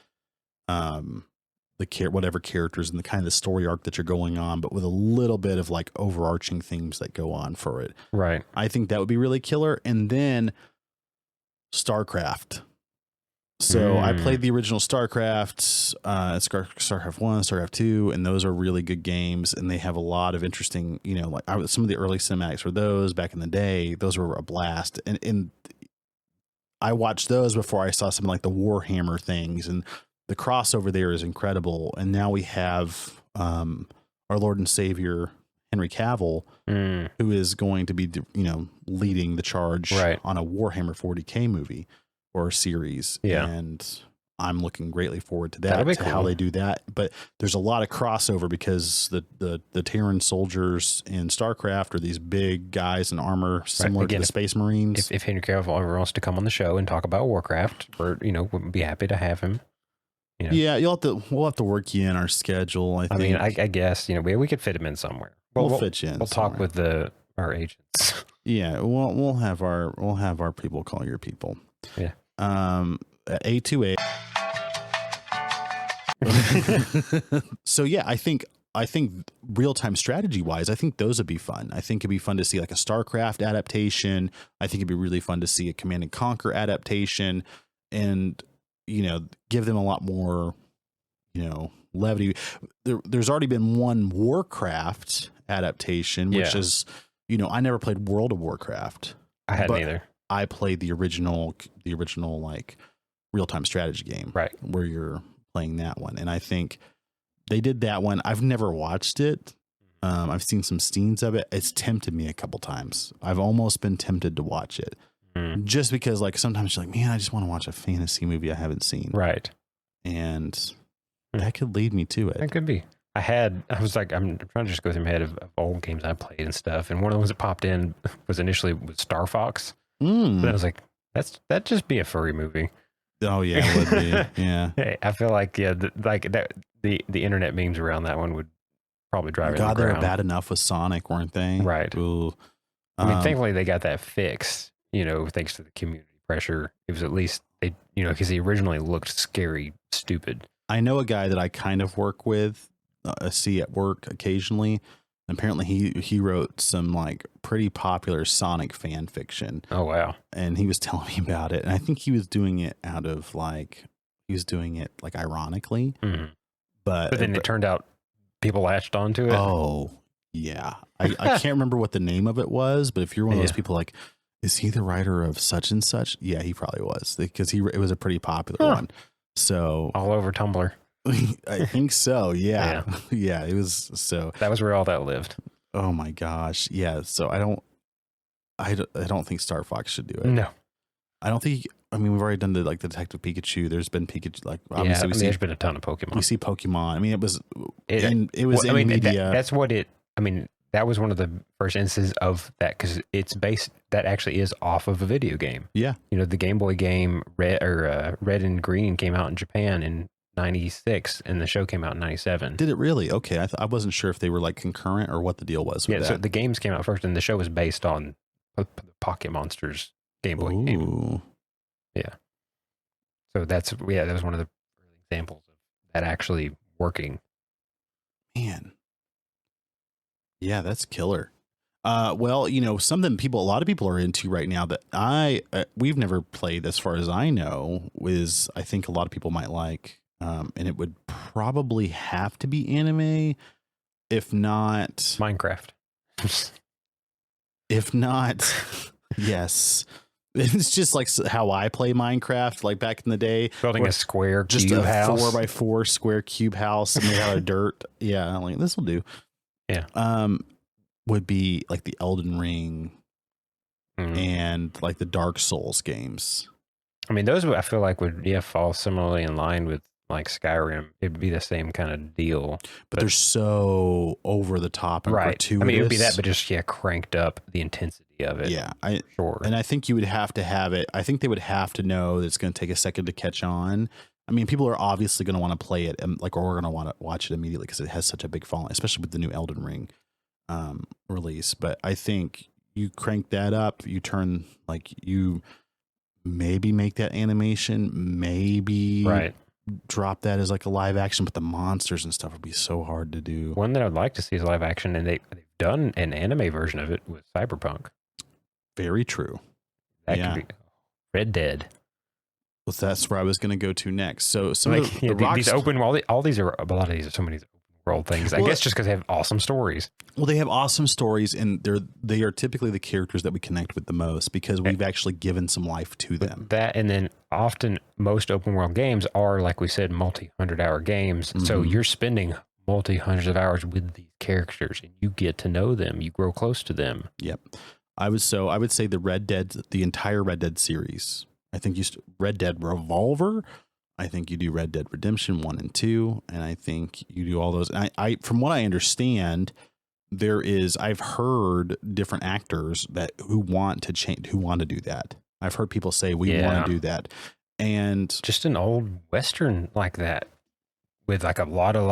[SPEAKER 2] whatever characters and the kind of the story arc that you're going on, but with a little bit of like overarching themes that go on for it.
[SPEAKER 1] Right.
[SPEAKER 2] I think that would be really killer. And then StarCraft. So I played the original StarCraft, StarCraft 1, StarCraft 2, and those are really good games. And they have a lot of interesting, some of the early cinematics were those back in the day. Those were a blast. And I watched those before I saw something like the Warhammer things, and the crossover there is incredible. And now we have our Lord and Savior, Henry Cavill, who is going to be, leading the charge on a Warhammer 40K movie or series.
[SPEAKER 1] Yeah.
[SPEAKER 2] And I'm looking greatly forward to that,
[SPEAKER 1] cool.
[SPEAKER 2] how they do that. But there's a lot of crossover because the Terran soldiers in StarCraft are these big guys in armor similar to the Space Marines.
[SPEAKER 1] If Henry Cavill ever wants to come on the show and talk about Warcraft, we'd be happy to have him.
[SPEAKER 2] Yeah, we'll have to work you in our schedule. I think.
[SPEAKER 1] mean, I guess, we could fit him in somewhere.
[SPEAKER 2] We'll fit you in.
[SPEAKER 1] We'll talk with our agents.
[SPEAKER 2] Yeah, we'll have our people call your people.
[SPEAKER 1] Yeah.
[SPEAKER 2] At A2A. So yeah, I think real-time strategy wise, I think those would be fun. I think it'd be fun to see like a StarCraft adaptation. I think it'd be really fun to see a Command and Conquer adaptation, and give them a lot more, levity. There's already been one Warcraft adaptation, which is, I never played World of Warcraft.
[SPEAKER 1] I hadn't either.
[SPEAKER 2] I played the original like real-time strategy game,
[SPEAKER 1] right,
[SPEAKER 2] where you're playing that one. And I think they did that one. I've never watched it. I've seen some scenes of it. It's tempted me a couple times. I've almost been tempted to watch it just because like sometimes you're like, man, I just want to watch a fantasy movie I haven't seen.
[SPEAKER 1] Right.
[SPEAKER 2] And that could lead me to it.
[SPEAKER 1] That could be. I'm trying to just go through my head of old games I played and stuff. And one of the ones that popped in was initially with Star Fox. But I was like, that'd just be a furry movie.
[SPEAKER 2] Oh yeah, it would be. Yeah.
[SPEAKER 1] Hey, I feel like the internet memes around that one would probably drive it.
[SPEAKER 2] God, they were bad enough with Sonic, weren't they?
[SPEAKER 1] Right.
[SPEAKER 2] Ooh.
[SPEAKER 1] I mean, thankfully they got that fixed. Thanks to the community pressure. It was at least because he originally looked scary, stupid.
[SPEAKER 2] I know a guy that I kind of work with, see at work occasionally. Apparently he wrote some like pretty popular Sonic fan fiction.
[SPEAKER 1] Oh wow.
[SPEAKER 2] And he was telling me about it. And I think he was doing it ironically. Mm-hmm. But
[SPEAKER 1] then it turned out people latched onto it.
[SPEAKER 2] Oh yeah. I can't remember what the name of it was, but if you're one of those people like, is he the writer of such and such? Yeah, he probably was, because it was a pretty popular one. So
[SPEAKER 1] all over Tumblr.
[SPEAKER 2] I think so. Yeah. Yeah. It was. So
[SPEAKER 1] that was where all that lived.
[SPEAKER 2] Oh my gosh. Yeah. So I don't think Star Fox should do it.
[SPEAKER 1] No.
[SPEAKER 2] I don't think. I mean, we've already done the Detective Pikachu. There's been Pikachu. Like obviously,
[SPEAKER 1] there's been a ton of Pokemon.
[SPEAKER 2] We see Pokemon. I mean, it was
[SPEAKER 1] well,
[SPEAKER 2] in media.
[SPEAKER 1] That's what it. I mean, that was one of the first instances of that because it's based. That actually is off of a video game.
[SPEAKER 2] Yeah.
[SPEAKER 1] The Game Boy game Red and Green came out in Japan in '96, and the show came out in '97.
[SPEAKER 2] Did it really? Okay, I wasn't sure if they were like concurrent or what the deal was. With that.
[SPEAKER 1] So the games came out first, and the show was based on Pocket Monsters Game Boy game. Yeah. So that was one of the examples of that actually working.
[SPEAKER 2] Man. Yeah, that's killer. Well, something a lot of people are into right now that we've never played as far as I know is I think a lot of people might like, and it would probably have to be anime, if not
[SPEAKER 1] Minecraft.
[SPEAKER 2] If not, yes. It's just like how I play Minecraft, like back in the day.
[SPEAKER 1] Building a square
[SPEAKER 2] just
[SPEAKER 1] cube
[SPEAKER 2] a
[SPEAKER 1] house.
[SPEAKER 2] 4x4 square cube house made out of dirt. Yeah, like this will do.
[SPEAKER 1] Yeah.
[SPEAKER 2] Would be like the Elden Ring and like the Dark Souls games.
[SPEAKER 1] I mean, those I feel like would fall similarly in line with like Skyrim. It'd be the same kind of deal.
[SPEAKER 2] But they're so over the top and gratuitous.
[SPEAKER 1] I mean, it would be that, but just cranked up the intensity of it.
[SPEAKER 2] Yeah,
[SPEAKER 1] sure.
[SPEAKER 2] And I think you would have to have it. I think they would have to know that it's going to take a second to catch on. I mean, people are obviously going to want to play it, or we're going to want to watch it immediately because it has such a big following, especially with the new Elden Ring release. But I think you crank that up, you turn you maybe make that animation, maybe drop that as like a live action, but the monsters and stuff would be so hard to do.
[SPEAKER 1] One that I'd like to see is live action, and they've done an anime version of it with Cyberpunk.
[SPEAKER 2] Very true.
[SPEAKER 1] That could be Red Dead.
[SPEAKER 2] Well, that's where I was going to go to next. So some
[SPEAKER 1] of
[SPEAKER 2] these
[SPEAKER 1] open, all these are, a lot of these are so many open world things. I guess just because they have awesome stories.
[SPEAKER 2] Well, they have awesome stories, and they are typically the characters that we connect with the most because we've actually given some life to them.
[SPEAKER 1] That, and then often most open world games are, like we said, multi-100-hour games. Mm-hmm. So you're spending multi-hundreds of hours with these characters, and you get to know them. You grow close to them.
[SPEAKER 2] Yep. I would say the entire Red Dead series. I think Red Dead Revolver. I think you do Red Dead Redemption 1 and 2, and I think you do all those. And I from what I understand, I've heard different actors who want to do that. I've heard people say we want to do that, and
[SPEAKER 1] just an old Western like that with like a lot of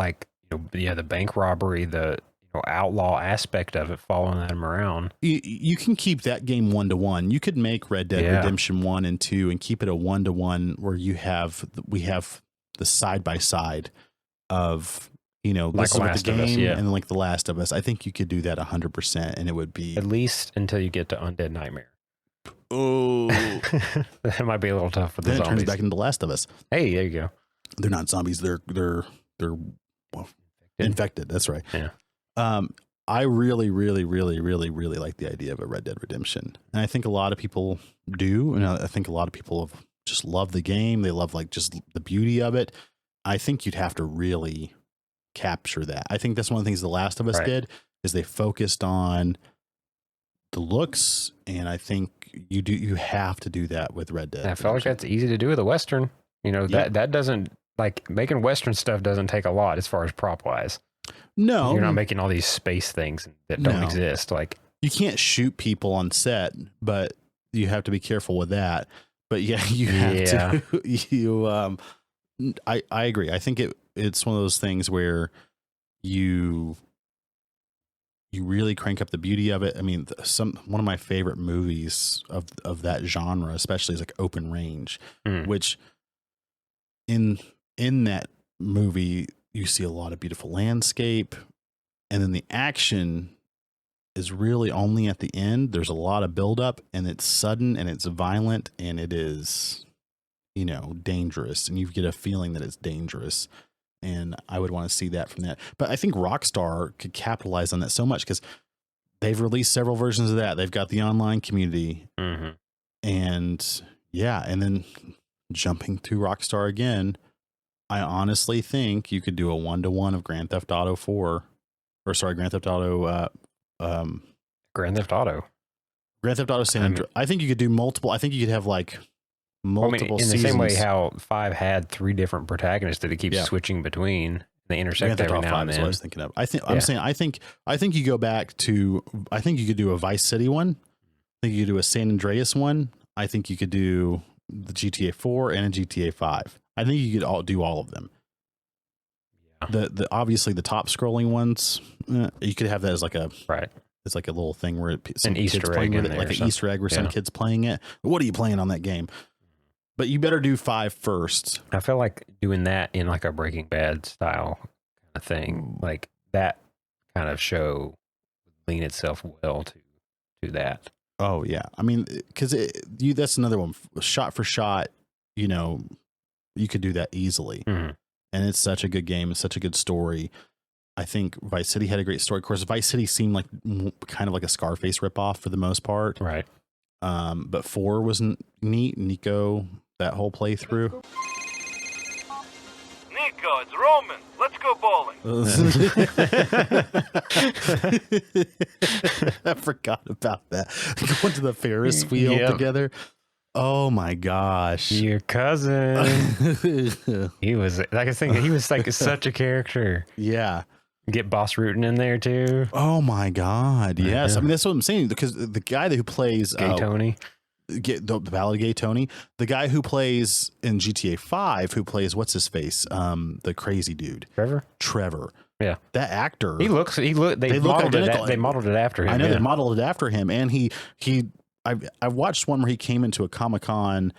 [SPEAKER 1] the bank robbery, the outlaw aspect of it, following them around.
[SPEAKER 2] You can keep that game 1-to-1. You could make Red Dead Redemption 1 and 2 and keep it a 1-to-1 where we have the side by side of this is the game and then like The Last of Us. I think you could do that 100%, and it would be
[SPEAKER 1] at least until you get to Undead Nightmare.
[SPEAKER 2] Oh,
[SPEAKER 1] that might be a little tough for the
[SPEAKER 2] then
[SPEAKER 1] zombies.
[SPEAKER 2] It turns back into The Last of Us.
[SPEAKER 1] Hey, there you go.
[SPEAKER 2] They're not zombies. They're infected. That's right.
[SPEAKER 1] Yeah.
[SPEAKER 2] I really, really, really, really, really like the idea of a Red Dead Redemption. And I think a lot of people do. And I think a lot of people have just love the game. They love just the beauty of it. I think you'd have to really capture that. I think that's one of the things The Last of Us did is they focused on the looks. And I think you have to do that with Red Dead.
[SPEAKER 1] I feel like that's easy to do with a Western. That doesn't making Western stuff doesn't take a lot as far as prop wise.
[SPEAKER 2] No,
[SPEAKER 1] you're not making all these space things that don't exist. Like
[SPEAKER 2] you can't shoot people on set, but you have to be careful with that. But you have to. I agree. I think it's one of those things where you really crank up the beauty of it. I mean, one of my favorite movies of that genre, especially, is like Open Range, which in that movie, you see a lot of beautiful landscape, and then the action is really only at the end. There's a lot of buildup, and it's sudden, and it's violent, and it is, dangerous, and you get a feeling that it's dangerous. And I would want to see that from that. But I think Rockstar could capitalize on that so much because they've released several versions of that. They've got the online community, and and then jumping to Rockstar again. I honestly think you could do a 1-to-1 of Grand Theft Auto 4, or sorry, Grand Theft Auto.
[SPEAKER 1] Grand Theft Auto.
[SPEAKER 2] Grand Theft Auto San Andreas. I think you could do multiple. I think you could have like multiple
[SPEAKER 1] in
[SPEAKER 2] seasons.
[SPEAKER 1] the same way how 5 had 3 different protagonists that it keeps switching between. They intersect every now and then.
[SPEAKER 2] Is what I was thinking of. I'm saying I think you go back to. I think you could do a Vice City one. I think you could do a San Andreas one. I think you could do the GTA 4 and a GTA 5. I think you could do all of them. Yeah. The obviously the top scrolling ones, you could have that as like a It's like a little thing where some
[SPEAKER 1] an Easter egg in there,
[SPEAKER 2] like an Easter egg where some kids playing it. What are you playing on that game? But you better do 5 first.
[SPEAKER 1] I feel like doing that in like a Breaking Bad style kind of thing, like that kind of show would lean itself well to that.
[SPEAKER 2] Oh yeah, I mean, because that's another one. Shot for shot, you could do that easily, and it's such a good game. It's such a good story. I think Vice City had a great story. Of course, Vice City seemed like kind of like a Scarface ripoff for the most part,
[SPEAKER 1] right?
[SPEAKER 2] But 4 wasn't neat. Nico, that whole playthrough.
[SPEAKER 4] Nico, it's Roman. Let's go bowling.
[SPEAKER 2] I forgot about that. Going to the Ferris wheel together. Oh my gosh.
[SPEAKER 1] Your cousin. He was like, I think he was like such a character.
[SPEAKER 2] Yeah.
[SPEAKER 1] Get Boss Rootin in there too.
[SPEAKER 2] Oh my God. Yes. I mean, that's what I'm saying, because the guy who plays
[SPEAKER 1] Gay Tony.
[SPEAKER 2] The Ballad of Gay Tony, the guy who plays in GTA 5, who plays what's his face, the crazy dude, Trevor. Yeah, that actor.
[SPEAKER 1] They modeled it. They modeled it after him.
[SPEAKER 2] I know they modeled it after him, and I watched one where he came into a Comic-Con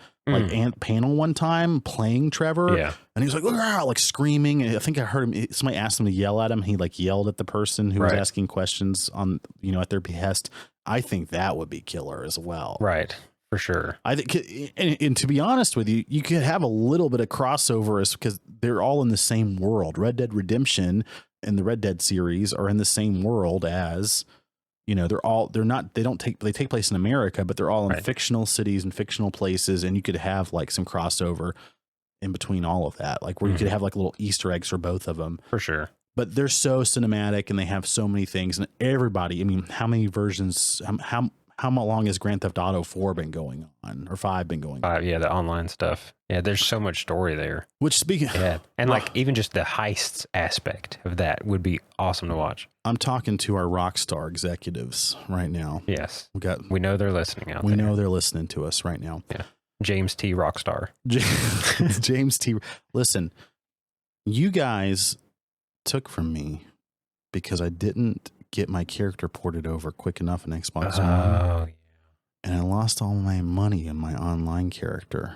[SPEAKER 2] panel one time playing Trevor.
[SPEAKER 1] Yeah,
[SPEAKER 2] and he was like screaming. And I think I heard him. Somebody asked him to yell at him. He like yelled at the person who was asking questions on at their behest. I think that would be killer as well.
[SPEAKER 1] Right. For sure.
[SPEAKER 2] I think, and to be honest with you, you could have a little bit of crossover because they're all in the same world. Red Dead Redemption and the Red Dead series are in the same world as, they take place in America, but they're all in fictional cities and fictional places. And you could have like some crossover in between all of that, like where you could have like little Easter eggs for both of them.
[SPEAKER 1] For sure.
[SPEAKER 2] But they're so cinematic and they have so many things, and everybody, I mean, how many versions, how long has Grand Theft Auto 4 been going on, or 5 been going on?
[SPEAKER 1] Yeah, the online stuff. Yeah, there's so much story there. And like even just the heists aspect of that would be awesome to watch.
[SPEAKER 2] I'm talking to our Rockstar executives right now.
[SPEAKER 1] Yes, we know they're listening out there.
[SPEAKER 2] We know they're listening to us right now.
[SPEAKER 1] Yeah, James T. Rockstar.
[SPEAKER 2] James T. Listen, you guys took from me because I didn't get my character ported over quick enough in Xbox One.
[SPEAKER 1] Oh, yeah.
[SPEAKER 2] And I lost all my money in my online character.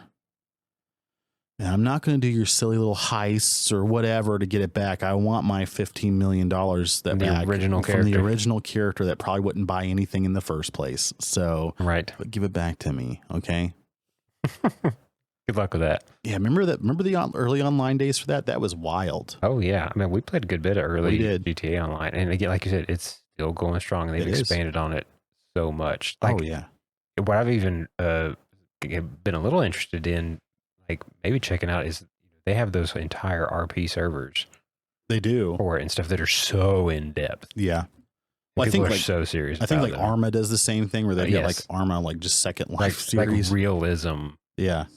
[SPEAKER 2] And I'm not going to do your silly little heists or whatever to get it back. I want my $15 million from the original character that probably wouldn't buy anything in the first place. So, but give it back to me, okay?
[SPEAKER 1] Good luck with that.
[SPEAKER 2] Yeah, remember the early online days for that? That was wild.
[SPEAKER 1] Oh yeah, I mean, we played a good bit of early GTA Online, and again, like you said, it's still going strong, and they've expanded on it so much. Like, what I've even been a little interested in, like maybe checking out, is they have those entire RP servers.
[SPEAKER 2] They do
[SPEAKER 1] for it and stuff that are so in depth.
[SPEAKER 2] Yeah.
[SPEAKER 1] Well, I think like, so serious.
[SPEAKER 2] I think like Arma does the same thing where they get like Arma, like just Second Life series,
[SPEAKER 1] like realism.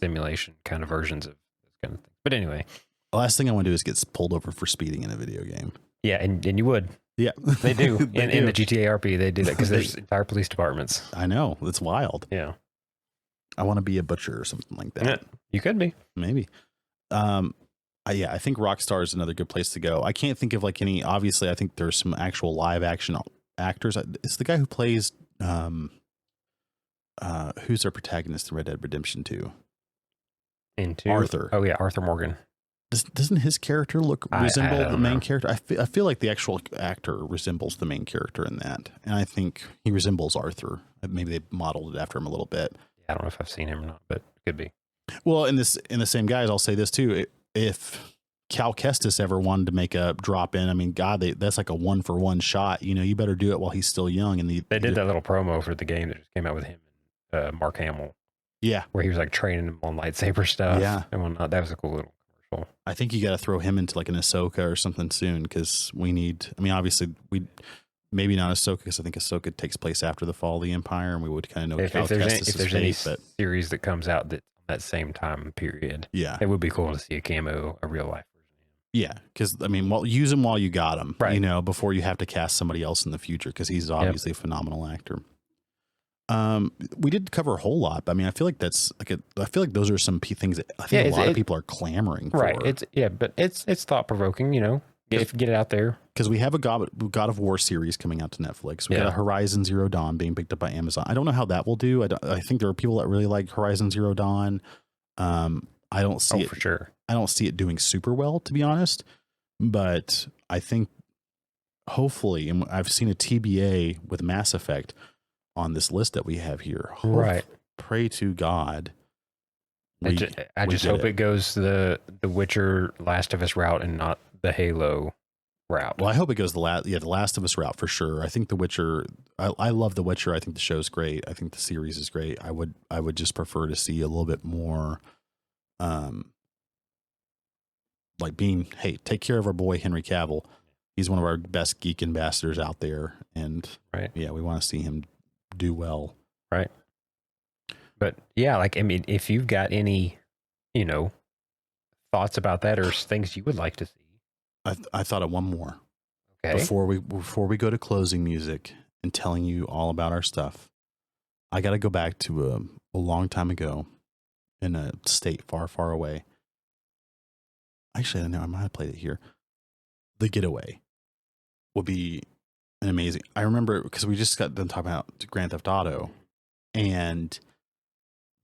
[SPEAKER 1] Simulation kind of versions of this kind of thing. But anyway,
[SPEAKER 2] the last thing I want to do is get pulled over for speeding in a video game.
[SPEAKER 1] Yeah, and you would.
[SPEAKER 2] Yeah,
[SPEAKER 1] they do. in the GTA RP, they do that because there's entire police departments.
[SPEAKER 2] I know, it's wild.
[SPEAKER 1] Yeah,
[SPEAKER 2] I want to be a butcher or something like that.
[SPEAKER 1] Yeah, you could be,
[SPEAKER 2] maybe. I think Rockstar is another good place to go. I can't think of like any. Obviously, I think there's some actual live action actors. It's the guy who plays. Who's our protagonist in Red Dead Redemption 2? Arthur.
[SPEAKER 1] Oh yeah, Arthur Morgan.
[SPEAKER 2] Doesn't his character resemble the main character? I feel like the actual actor resembles the main character in that, and I think he resembles Arthur. Maybe they modeled it after him a little bit.
[SPEAKER 1] Yeah, I don't know if I've seen him or not, but it could be.
[SPEAKER 2] Well, in the same guys, I'll say this too: if Cal Kestis ever wanted to make a drop in, I mean, God, that's like a 1-for-1 shot. You better do it while he's still young. And
[SPEAKER 1] they did that little promo for the game that just came out with him. Mark Hamill,
[SPEAKER 2] where
[SPEAKER 1] he was like training him on lightsaber stuff, and whatnot. That was a cool little commercial.
[SPEAKER 2] I think you got to throw him into like an Ahsoka or something soon because we need. I mean, obviously Maybe not Ahsoka, because I think Ahsoka takes place after the fall of the Empire, and we would kind of know
[SPEAKER 1] If
[SPEAKER 2] how
[SPEAKER 1] there's
[SPEAKER 2] Kestis'
[SPEAKER 1] any
[SPEAKER 2] fate, but
[SPEAKER 1] series that comes out that same time period,
[SPEAKER 2] yeah,
[SPEAKER 1] it would be cool to see a real life version.
[SPEAKER 2] yeah, because I mean, use him while you got him,
[SPEAKER 1] Right.
[SPEAKER 2] you know, before you have to cast somebody else in the future, because he's obviously a phenomenal actor. We did cover a whole lot. But I mean, I feel like that's like I feel like those are some things that I think a lot of people are clamoring for.
[SPEAKER 1] Right. But it's thought provoking. You know, get it out there.
[SPEAKER 2] Because we have a God of War series coming out to Netflix. We got a Horizon Zero Dawn being picked up by Amazon. I don't know how that will do. I think there are people that really like Horizon Zero Dawn. I don't see it
[SPEAKER 1] for sure.
[SPEAKER 2] I don't see it doing super well, to be honest. But I think hopefully, and I've seen a TBA with Mass Effect on this list that we have here.
[SPEAKER 1] Right.
[SPEAKER 2] Pray to God.
[SPEAKER 1] I just hope it goes the Witcher Last of Us route and not the Halo route.
[SPEAKER 2] Well, I hope it goes the Last of Us route for sure. I think The Witcher. I love The Witcher. I think the show's great. I think the series is great. I would just prefer to see a little bit more, like being, hey, take care of our boy Henry Cavill. He's one of our best geek ambassadors out there, and yeah, we want to see him do well.
[SPEAKER 1] Right. But yeah, like I mean, if you've got any, thoughts about that or things you would like to see.
[SPEAKER 2] I thought of one more.
[SPEAKER 1] Okay.
[SPEAKER 2] Before we go to closing music and telling you all about our stuff, I got to go back to a long time ago in a state far, far away. Actually, I know I might have played it here. The Getaway would be an amazing. I remember because we just got done talking about Grand Theft Auto, and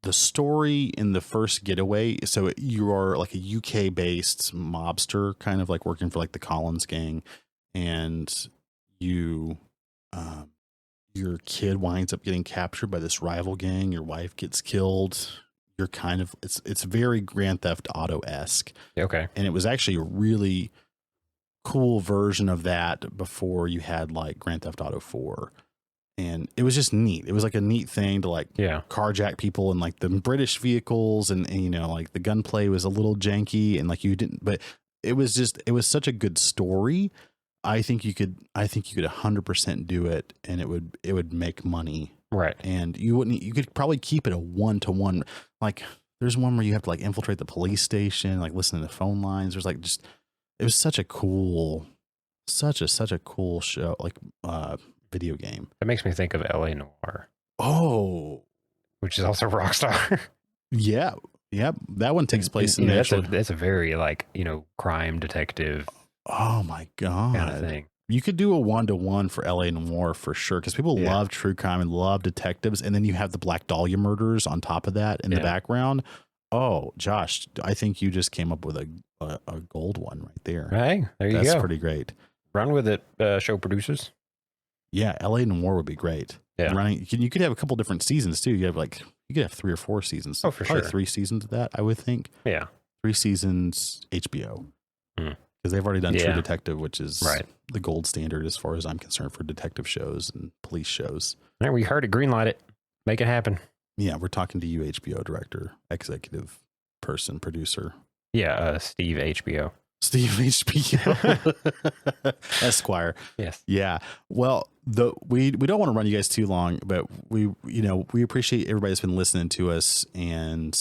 [SPEAKER 2] the story in the first Getaway. So you are like a UK based mobster, kind of like working for like the Collins gang, and you, your kid winds up getting captured by this rival gang. Your wife gets killed. You're kind of it's very Grand Theft Auto-esque.
[SPEAKER 1] Okay.
[SPEAKER 2] And it was actually a really cool version of that before you had like Grand Theft Auto 4. And it was just neat. It was like a neat thing to like carjack people in like the British vehicles, and like the gunplay was a little janky, and like you didn't, but it was such a good story. I think you could 100% do it, and it would make money.
[SPEAKER 1] Right.
[SPEAKER 2] And you could probably keep it a 1-to-1. Like there's one where you have to like infiltrate the police station, like listen to the phone lines. There's like it was such a cool show, like video game.
[SPEAKER 1] That makes me think of LA Noire.
[SPEAKER 2] Oh,
[SPEAKER 1] which is also Rockstar.
[SPEAKER 2] Yeah. That one takes place in
[SPEAKER 1] that's a very like, crime detective.
[SPEAKER 2] Oh my God.
[SPEAKER 1] Kind of thing.
[SPEAKER 2] You could do a 1-to-1 for LA Noire for sure, because people love true crime and love detectives. And then you have the Black Dahlia murders on top of that in the background. Oh, Josh, I think you just came up with a gold one right there.
[SPEAKER 1] Hey, there you go.
[SPEAKER 2] That's pretty great.
[SPEAKER 1] Run with it, show producers.
[SPEAKER 2] Yeah, LA Noire would be great.
[SPEAKER 1] Yeah.
[SPEAKER 2] You could have a couple different seasons too. You could have 3 or 4 seasons.
[SPEAKER 1] Oh, for
[SPEAKER 2] Probably
[SPEAKER 1] sure.
[SPEAKER 2] 3 seasons of that, I would think.
[SPEAKER 1] Yeah.
[SPEAKER 2] 3 seasons HBO. Because they've already done True Detective, which is the gold standard as far as I'm concerned for detective shows and police shows.
[SPEAKER 1] All right, we heard it. Greenlight it. Make it happen. Yeah,
[SPEAKER 2] we're talking to you, HBO director, executive person, producer.
[SPEAKER 1] Yeah, Steve HBO.
[SPEAKER 2] Steve HBO. Esquire.
[SPEAKER 1] Yes.
[SPEAKER 2] Yeah. Well, we don't want to run you guys too long, but we appreciate everybody that's been listening to us, and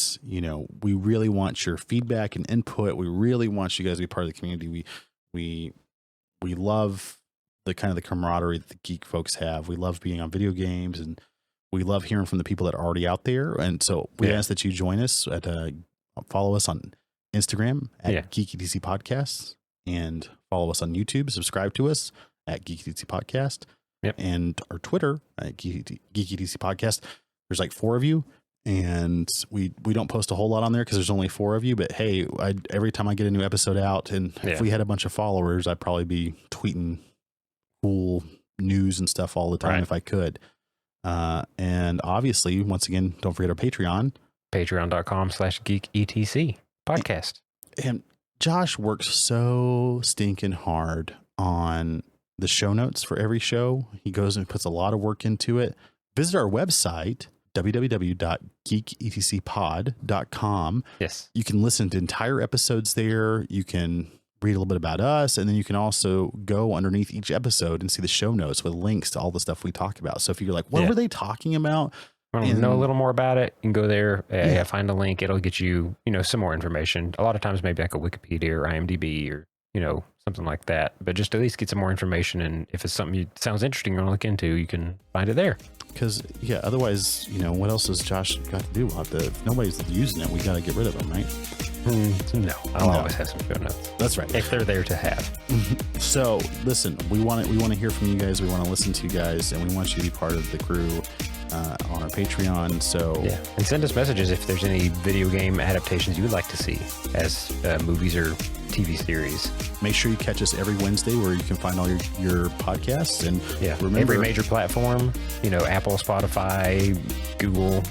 [SPEAKER 2] we really want your feedback and input. We really want you guys to be part of the community. We love the kind of the camaraderie that the geek folks have. We love being on video games, and we love hearing from the people that are already out there. And so we ask that you join us at follow us on Instagram at Geek ETC Podcasts, and follow us on YouTube. Subscribe to us at Geek ETC Podcast, and our Twitter at Geek ETC Podcast. There's like 4 of you, and we don't post a whole lot on there because there's only 4 of you. But hey, every time I get a new episode out, and if we had a bunch of followers, I'd probably be tweeting cool news and stuff all the time if I could. And obviously, once again, don't forget our Patreon.
[SPEAKER 1] Patreon.com/GeekETC podcast.
[SPEAKER 2] And Josh works so stinking hard on the show notes for every show. He goes and puts a lot of work into it. Visit our website, www.geeketcpod.com.
[SPEAKER 1] Yes.
[SPEAKER 2] You can listen to entire episodes there. You can read a little bit about us, and then you can also go underneath each episode and see the show notes with links to all the stuff we talk about. So if you're like, what were they talking about?
[SPEAKER 1] Want to know a little more about it? You can go there, find a link. It'll get you, some more information. A lot of times, maybe like a Wikipedia or IMDb or, something like that. But just at least get some more information. And if it's something sounds interesting you want to look into, you can find it there.
[SPEAKER 2] Because, otherwise, what else has Josh got to do? If nobody's using it, we got to get rid of them, right?
[SPEAKER 1] No, I'll always have some show notes.
[SPEAKER 2] That's right.
[SPEAKER 1] If they're there to have.
[SPEAKER 2] So, listen, we want to hear from you guys. We want to listen to you guys, and we want you to be part of the crew on our Patreon. So
[SPEAKER 1] and send us messages if there's any video game adaptations you would like to see as movies or TV series.
[SPEAKER 2] Make sure you catch us every Wednesday where you can find all your podcasts. And remember,
[SPEAKER 1] every major platform, Apple, Spotify, Google,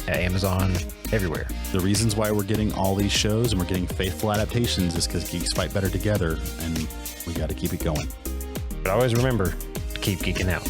[SPEAKER 1] Amazon, everywhere.
[SPEAKER 2] The reasons why we're getting all these shows and we're getting faithful adaptations is because geeks fight better together, and we got to keep it going.
[SPEAKER 1] But always remember, keep geeking out.